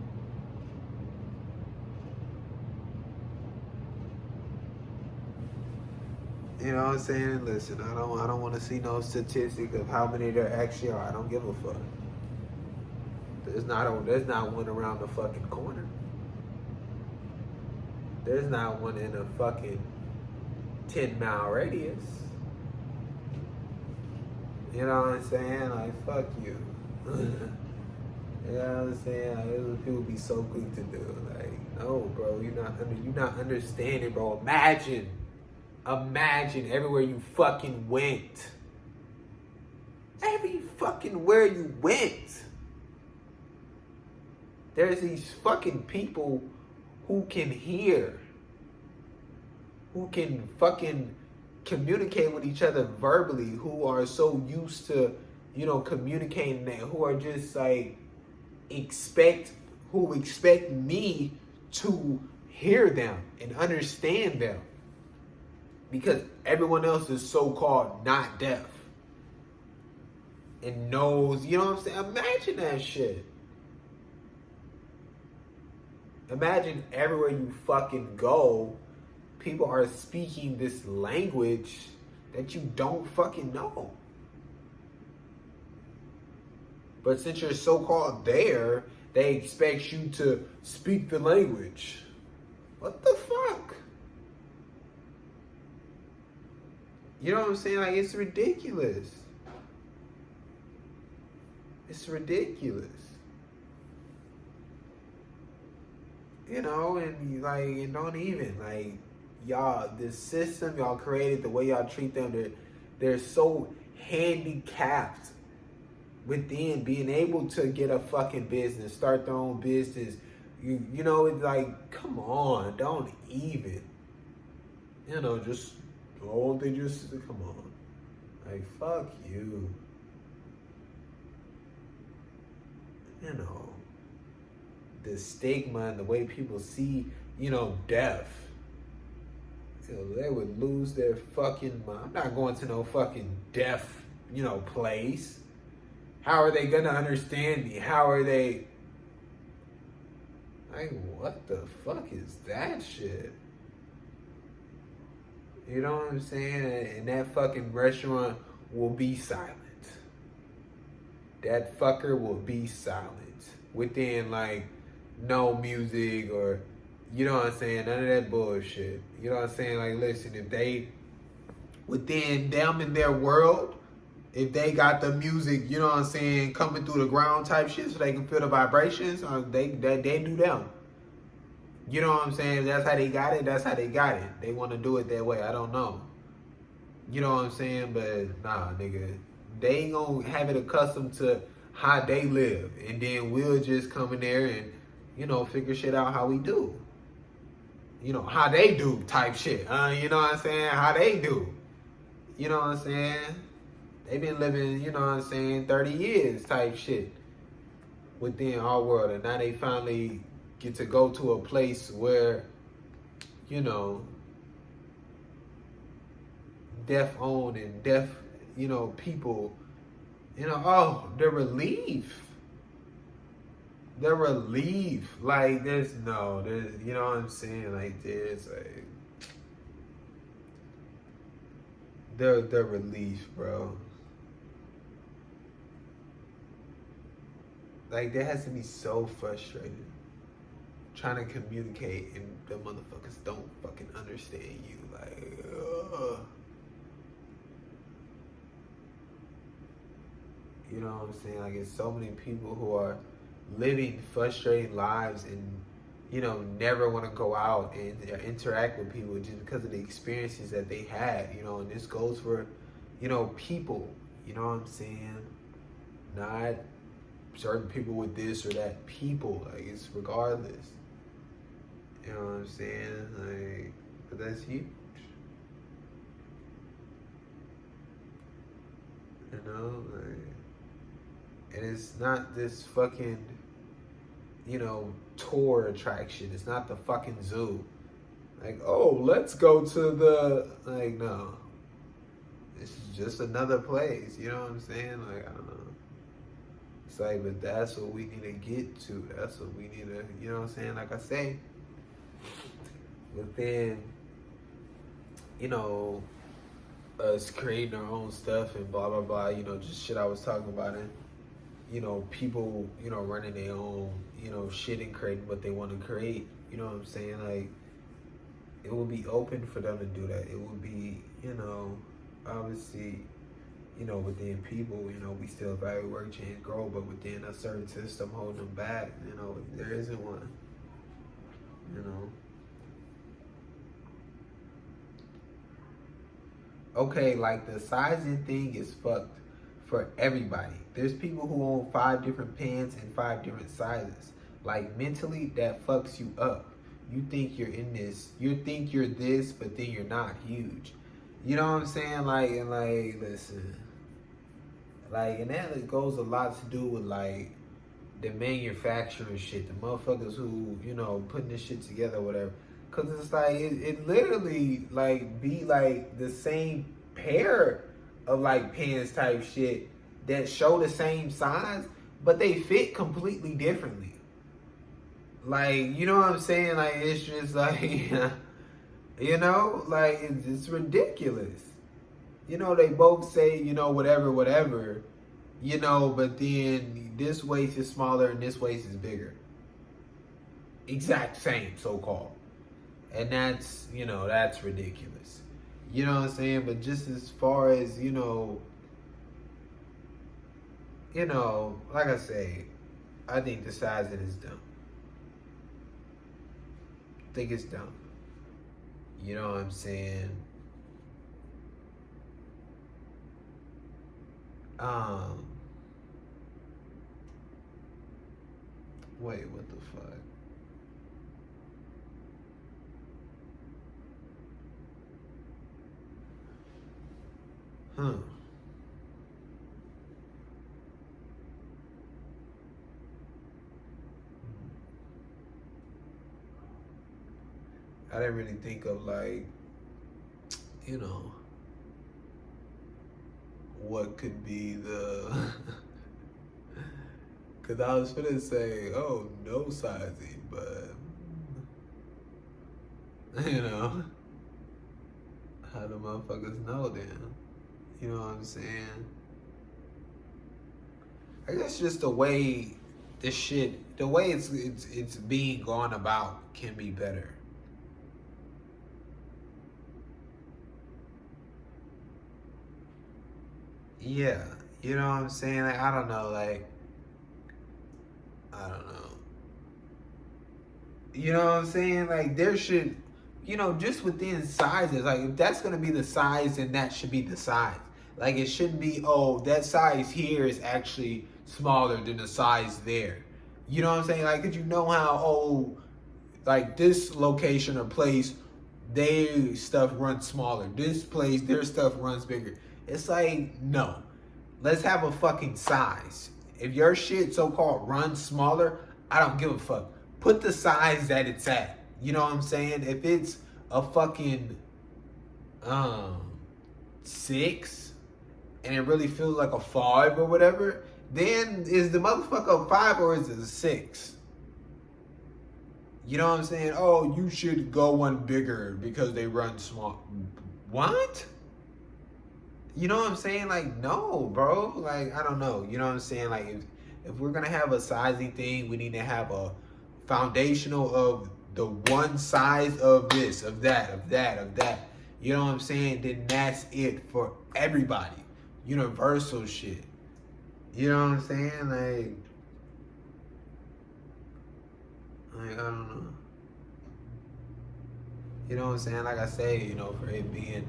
You know what I'm saying? Listen, I don't want to see no statistic of how many there actually are. I don't give a fuck. There's not one around the fucking corner. There's not one in a fucking 10-mile radius. You know what I'm saying? Like, fuck you. You know what I'm saying? Like, that's what people be so quick to do. Like, no, bro, you're not understanding, bro. Imagine everywhere you fucking went. Every fucking where you went. There's these fucking people who can hear, who can fucking communicate with each other verbally, who are so used to, communicating that, who are just like, expect me to hear them and understand them. Because everyone else is so-called not deaf. And knows, you know what I'm saying? Imagine that shit. Imagine everywhere you fucking go, people are speaking this language that you don't fucking know. But since you're so-called there, they expect you to speak the language. What the fuck? You know what I'm saying? Like, it's ridiculous. It's ridiculous. And don't even, like, y'all, this system y'all created, the way y'all treat them, they're so handicapped within being able to get a fucking business, start their own business. It's like, come on, don't even. Just, oh, they just, come on. Like, fuck you. The stigma and the way people see, deaf. They would lose their fucking mind. I'm not going to no fucking deaf, place. How are they gonna understand me? How are they? Like, what the fuck is that shit? You know what I'm saying? And that fucking restaurant will be silent. that fucker will be silent within like no music or, you know what I'm saying, none of that bullshit. You know what I'm saying? Like, listen, if they within them in their world, if they got the music, you know what I'm saying, coming through the ground type shit so they can feel the vibrations, they do them. You know what I'm saying? If that's how they got it, that's how they got it. They want to do it that way. I don't know. You know what I'm saying? But nah, nigga. They ain't gonna have it accustomed to how they live. And then we'll just come in there and, you know, figure shit out how we do. You know, how they do type shit. You know what I'm saying? How they do. You know what I'm saying? They've been living, you know what I'm saying, 30 years type shit within our world. And now they finally get to go to a place where, you know, deaf owned and deaf, you know, people, you know, oh, the relief. The relief. Like, there's, you know what I'm saying? Like, there's like, the relief, bro. Like, that has to be so frustrating. Trying to communicate and the motherfuckers don't fucking understand you. Like, ugh. You know what I'm saying? Like, it's so many people who are living frustrating lives and, you know, never want to go out and interact with people just because of the experiences that they had, you know, and this goes for, you know, people, you know what I'm saying? Not certain people with this or that people, like, it's regardless. You know what I'm saying? Like, but that's huge. You know, like, and it's not this fucking, you know, tour attraction. It's not the fucking zoo. Like, oh, let's go to the, like, no. This is just another place. You know what I'm saying? Like, I don't know. It's like, but that's what we need to get to. That's what we need to, you know what I'm saying? Like I say, within, you know, us creating our own stuff and blah, blah, blah, you know, just shit I was talking about it. You know, people, you know, running their own, you know, shit and creating what they want to create. You know what I'm saying? Like, it will be open for them to do that. It will be, you know, obviously, you know, within people, you know, we still value work, change, grow, but within a certain system holding them back, you know, there isn't one, you know. Okay, like the sizing thing is fucked for everybody. There's people who own 5 different pants and 5 different sizes. Like, mentally, that fucks you up. You think you're in this, you think you're this, but then you're not huge. You know what I'm saying? Like, and like, listen. Like, and that goes a lot to do with, like, the manufacturing shit. The motherfuckers who, you know, putting this shit together or whatever. Because it's like, it literally, like, be, like, the same pair of, like, pants type shit that show the same size, but they fit completely differently. Like, you know what I'm saying? Like, it's just, like, you know? Like, it's ridiculous. You know, they both say, you know, whatever, whatever, you know, but then this waist is smaller and this waist is bigger. Exact same, so-called. And that's, you know, that's ridiculous. You know what I'm saying? But just as far as, you know, like I say, I think the sizing is dumb. I think it's dumb. You know what I'm saying? Wait, what the fuck? Huh. I didn't really think of, like, you know, what could be the because I was gonna say, oh, no sizing, but you know, how do motherfuckers know then? You know what I'm saying? I guess just the way this shit, the way it's being gone about can be better. Yeah, you know what I'm saying? Like, I don't know, like, I don't know. You know what I'm saying? Like, there should, just within sizes, like, if that's gonna be the size, then that should be the size. Like, it shouldn't be, oh, that size here is actually smaller than the size there. You know what I'm saying? Like, cause you know how, oh, like this location or place, they stuff runs smaller. This place, their stuff runs bigger. It's like, no. Let's have a fucking size. If your shit so-called runs smaller, I don't give a fuck. Put the size that it's at. You know what I'm saying? If it's a fucking 6 and it really feels like a 5 or whatever, then is the motherfucker a 5 or is it a 6? You know what I'm saying? Oh, you should go one bigger because they run small. What? You know what I'm saying? Like, no, bro. Like, I don't know. You know what I'm saying? Like, if we're gonna have a sizing thing, we need to have a foundational of the one size of this, of that, of that, of that. You know what I'm saying? Then that's it for everybody. Universal shit. You know what I'm saying? Like I don't know. You know what I'm saying? Like I say, for it being,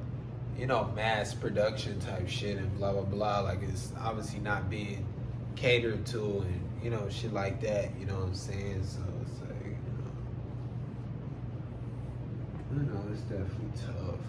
mass production type shit and blah blah blah. Like, it's obviously not being catered to and shit like that. You know what I'm saying? So it's like, it's definitely tough.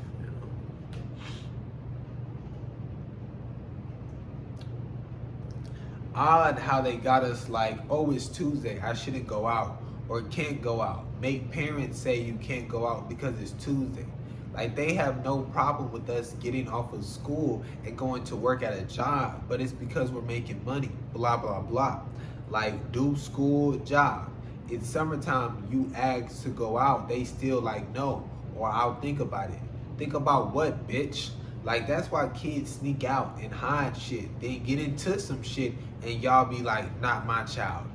Odd how they got us like, oh, it's Tuesday, I shouldn't go out or can't go out. Make parents say you can't go out because it's Tuesday. Like, they have no problem with us getting off of school and going to work at a job, but it's because we're making money, blah, blah, blah. Like, do school, job. It's summertime, you ask to go out, they still like, no, or I'll think about it. Think about what, bitch? Like, that's why kids sneak out and hide shit. They get into some shit and y'all be like, not my child.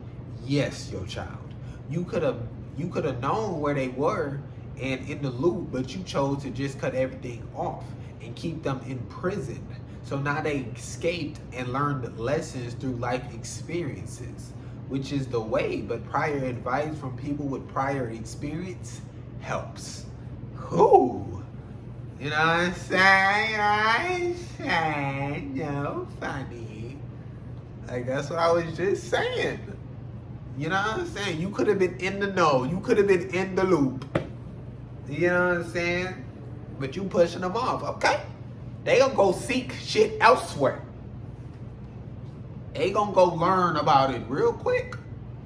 Yes, your child. You could have known where they were and in the loop, but you chose to just cut everything off and keep them in prison. So now they escaped and learned lessons through life experiences, which is the way. But prior advice from people with prior experience helps. Who? You know what I'm saying? No, funny. Like, that's what I was just saying. You know what I'm saying? You could have been in the know. You could have been in the loop. You know what I'm saying? But you pushing them off, okay? They gonna go seek shit elsewhere. They gonna go learn about it real quick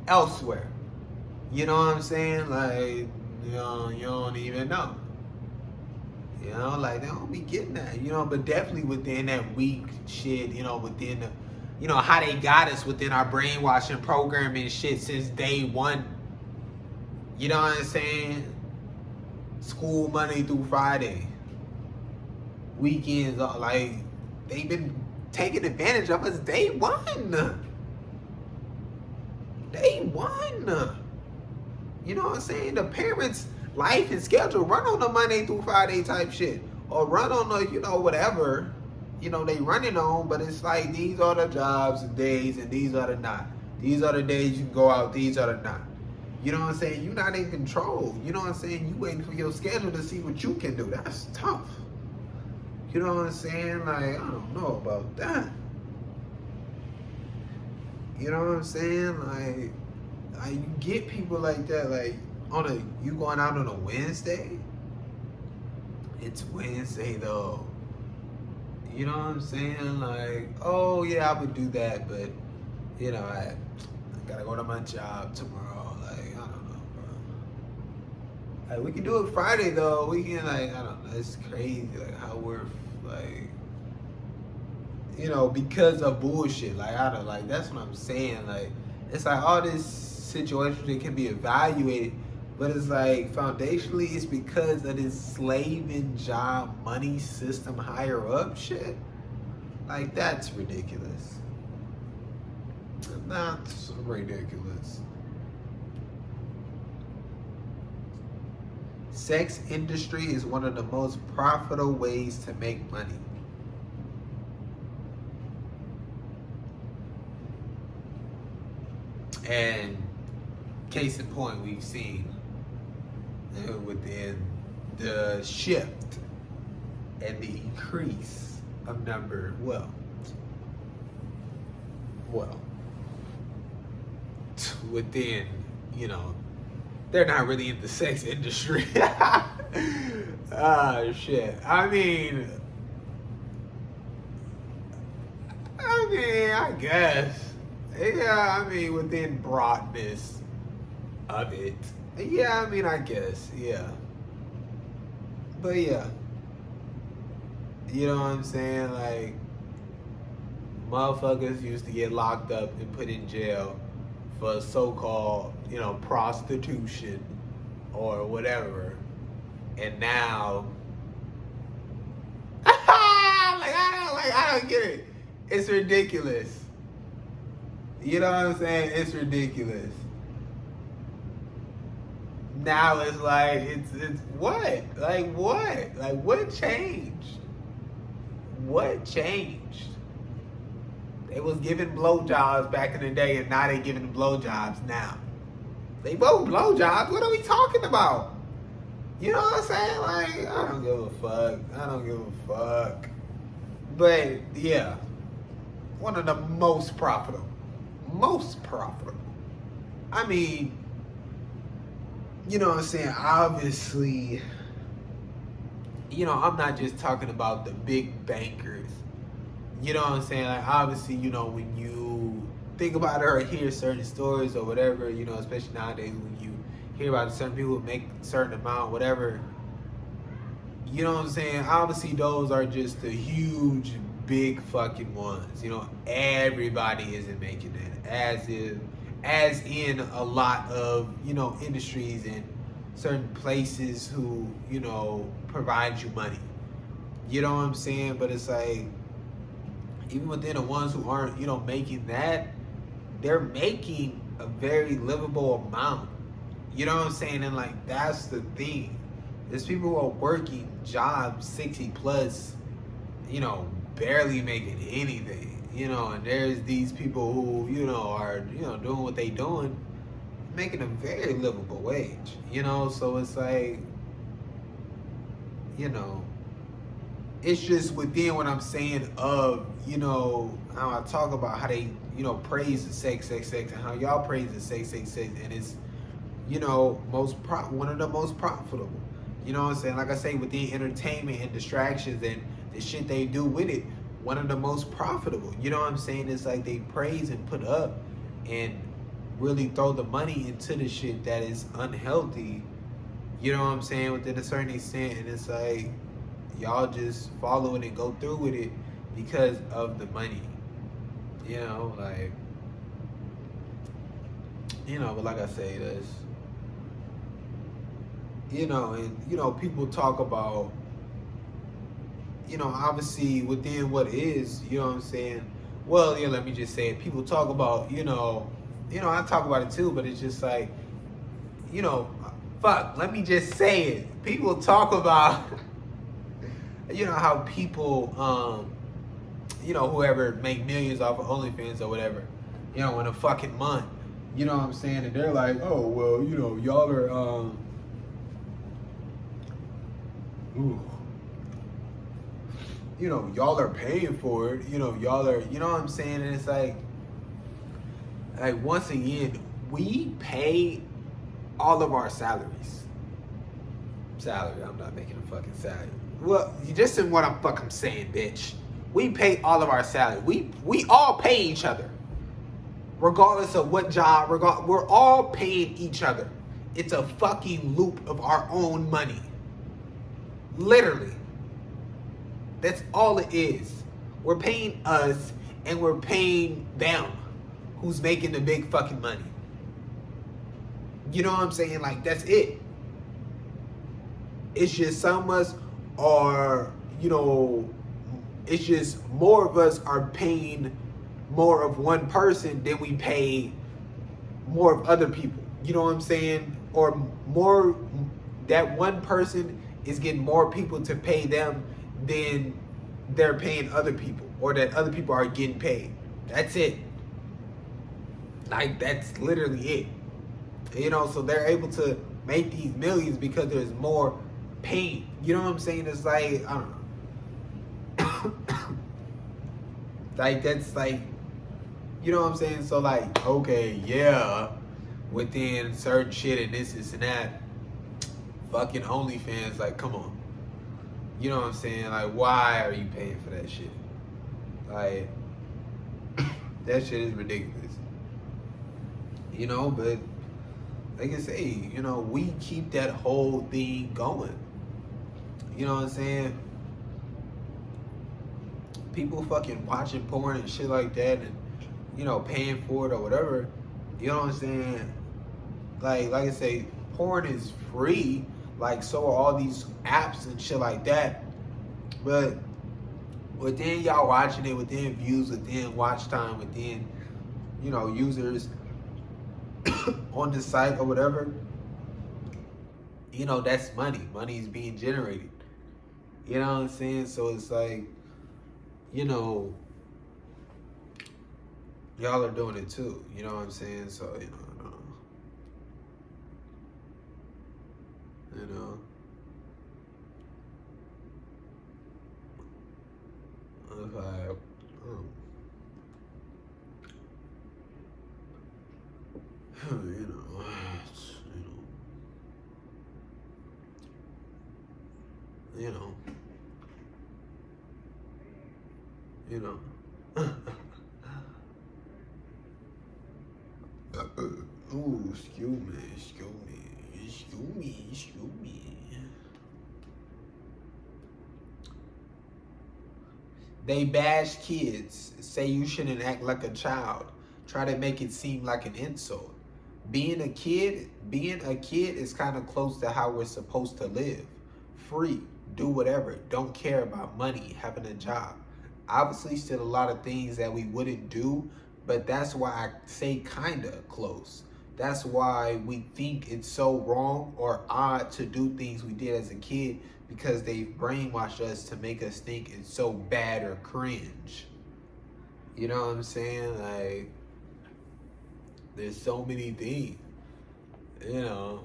elsewhere. You know what I'm saying? Like, you don't even know. Like, they don't be getting that, but definitely within that weak shit, within the, how they got us within our brainwashing programming shit since day one. You know what I'm saying? School Monday through Friday. Weekends, like, they've been taking advantage of us day one. Day one. You know what I'm saying? The parents' life and schedule run on the Monday through Friday type shit. Or run on the, whatever, they running on, but it's like, these are the jobs and days and these are the not. These are the days you can go out, these are the not. You know what I'm saying? You're not in control. You know what I'm saying? You waiting for your schedule to see what you can do. That's tough. You know what I'm saying? Like, I don't know about that. You know what I'm saying? Like you get people like that, like, you going out on a Wednesday? It's Wednesday though. You know what I'm saying? Like, oh yeah, I would do that, but I gotta go to my job tomorrow. Like, I don't know, bro. Like, we can do it Friday though. We can, like, I don't know. It's crazy, like, how we're like, because of bullshit. Like, I don't, like, that's what I'm saying. Like, it's like all this situations that can be evaluated, but it's like, foundationally, it's because of this slaving job money system higher up shit. Like, that's ridiculous. That's ridiculous. Sex industry is one of the most profitable ways to make money. And case in point, we've seen within the shift and the increase of number, well, within, they're not really in the sex industry. Ah, shit. I guess. Yeah, within broadness of it. Yeah, I guess. Yeah. But yeah. You know what I'm saying? Like, motherfuckers used to get locked up and put in jail for so-called, prostitution or whatever. And now, I don't get it. It's ridiculous. You know what I'm saying? It's ridiculous. Now it's like, it's what? Like what? Like what changed? What changed? They was giving blowjobs back in the day, and now they giving blowjobs now. They both blowjobs. What are we talking about? You know what I'm saying? Like, I don't give a fuck. But yeah, one of the most profitable. You know what I'm saying? Obviously, I'm not just talking about the big bankers. You know what I'm saying? Like, obviously, when you think about it or hear certain stories or whatever, especially nowadays when you hear about certain people who make a certain amount, whatever, you know what I'm saying? Obviously, those are just the huge, big fucking ones. Everybody isn't making that. As in a lot of, industries and certain places who, provide you money. You know what I'm saying? But it's like, even within the ones who aren't, making that, they're making a very livable amount. You know what I'm saying? And like, that's the thing. There's people who are working jobs 60 plus, barely making anything. And there's these people who, are, doing what they doing, making a very livable wage. So it's like, it's just within what I'm saying of, how I talk about how they, praise the sex, and how y'all praise the sex, and it's, one of the most profitable. You know what I'm saying? Like I say, with the entertainment and distractions and the shit they do with it, one of the most profitable. You know what I'm saying? It's like they praise and put up and really throw the money into the shit that is unhealthy. You know what I'm saying? Within a certain extent, and it's like, y'all just follow it and go through with it because of the money. But like I say, that's, and, people talk about, obviously within what is, you know what I'm saying? Well, yeah, let me just say it. People talk about, I talk about it too, but it's just like, let me just say it. People talk about, how people, whoever make millions off of OnlyFans or whatever, in a fucking month, you know what I'm saying? And they're like, oh, well, y'all are, y'all are paying for it, y'all are, you know what I'm saying? And it's like once again, we pay all of our salaries. I'm not making a fucking salary. Well, just in what I'm fucking saying, bitch. We pay all of our salary. We all pay each other. Regardless of what job, we're all paying each other. It's a fucking loop of our own money. Literally. That's all it is. We're paying us and we're paying them who's making the big fucking money. You know what I'm saying? Like, that's it. It's just some of us are, it's just more of us are paying more of one person than we pay more of other people. You know what I'm saying? Or more, that one person is getting more people to pay them than they're paying other people, or that other people are getting paid. That's it. Like, that's literally it. You know, so they're able to make these millions because there's more pain. You know what I'm saying? It's like, I don't know. Like, that's like, you know what I'm saying? So like, okay, yeah, within certain shit and this and that, fucking OnlyFans, like, come on. You know what I'm saying? Like, why are you paying for that shit? Like, that shit is ridiculous. You know, but like I say, you know, we keep that whole thing going. You know what I'm saying? People fucking watching porn and shit like that, and you know, paying for it or whatever. You know what I'm saying? Like I say, porn is free. Like, so are all these apps and shit like that. But within y'all watching it, within views, within watch time, within, you know, users on the site or whatever, you know, that's money. Money is being generated. You know what I'm saying? So it's like, you know, y'all are doing it too. You know what I'm saying? So, you know, if I, you know, you know, you know. Ooh, excuse me, excuse me, excuse me, excuse me. They bash kids, say you shouldn't act like a child, try to make it seem like an insult. Being a kid is kind of close to how we're supposed to live. Free, do whatever, don't care about money, having a job. Obviously, still a lot of things that we wouldn't do, but that's why I say kinda close. That's why we think it's so wrong or odd to do things we did as a kid, because they've brainwashed us to make us think it's so bad or cringe. You know what I'm saying? Like, there's so many things, you know,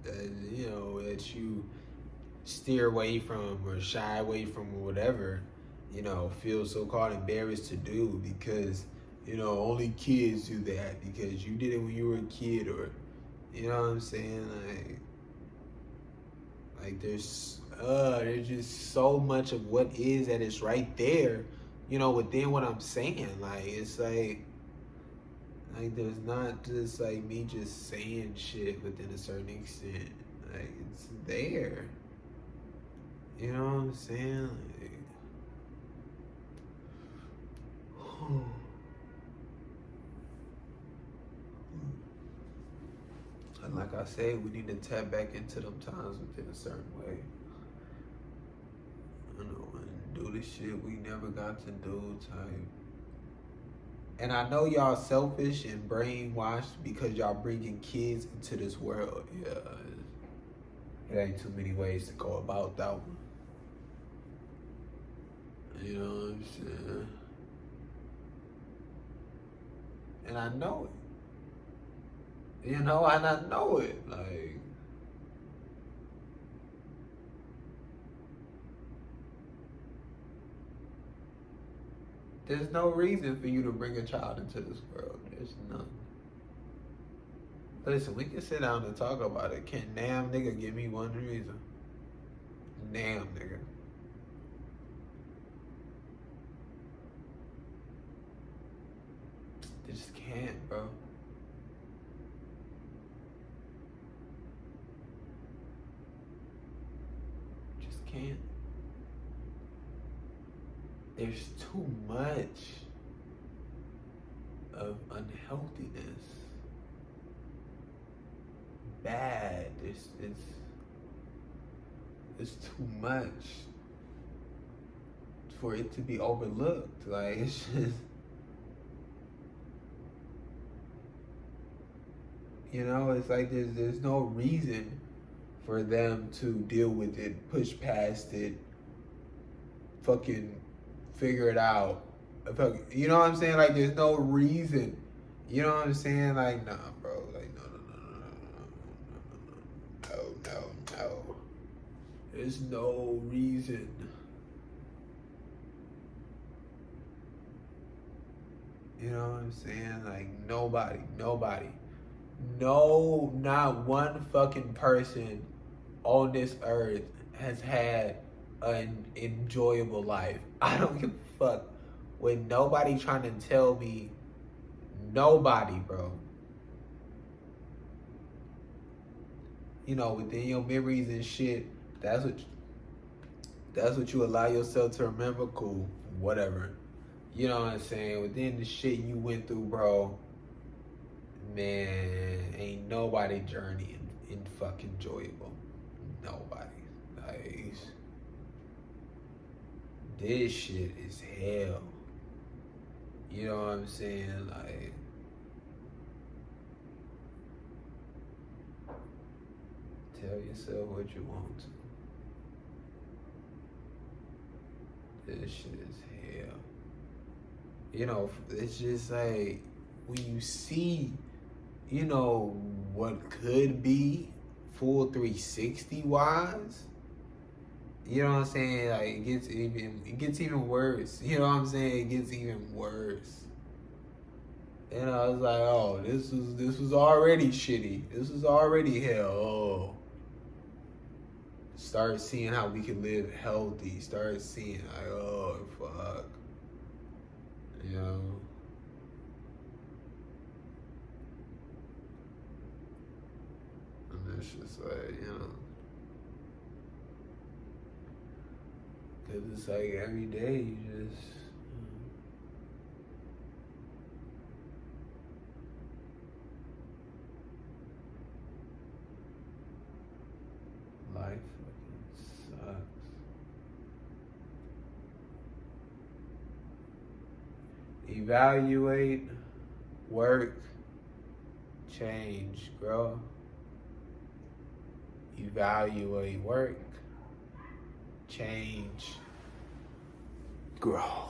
that you steer away from or shy away from or whatever, feel so called embarrassed to do because, only kids do that because you did it when you were a kid, or, you know what I'm saying? Like there's just so much of what is that is right there, within what I'm saying. Like, it's like there's not just like me just saying shit within a certain extent. Like, it's there. You know what I'm saying? And like I said, we need to tap back into them times within a certain way. And do the shit we never got to do type. And I know y'all selfish and brainwashed because y'all bringing kids into this world. Yeah, it ain't too many ways to go about that one. You know what I'm saying? And I know it. And I know it. Like, there's no reason for you to bring a child into this world. There's none. Listen, we can sit down and talk about it. Can damn nigga give me one reason? Damn nigga. They just can't, bro. Just can't. There's too much of unhealthiness. Bad. It's too much for it to be overlooked. Like, it's just, you know, it's like there's no reason for them to deal with it, push past it, fucking figure it out. You know what I'm saying? Like, there's no reason. You know what I'm saying? Like, nah, bro. Like, no. There's no reason. You know what I'm saying? Like, nobody. No, not one fucking person on this earth has had an enjoyable life. I don't give a fuck with nobody trying to tell me. Nobody, bro. You know, within your memories and shit, that's what you allow yourself to remember. Cool, whatever. You know what I'm saying? Within the shit you went through, bro, man, ain't nobody journey in fucking enjoyable. Nobody. Like, this shit is hell. You know what I'm saying? Like, tell yourself what you want to. This shit is hell. You know, it's just like, when you see, you know, what could be full 360 wise, you know what I'm saying? Like, it gets even worse. You know what I'm saying? It gets even worse. And I was like, oh, this was already shitty. This was already hell. Oh. Start seeing how we can live healthy. Start seeing like, oh fuck. You know? And it's just like, you know. Cause it's like every day you just, life fucking sucks. Evaluate, work, change, grow. Evaluate, work, change, grow.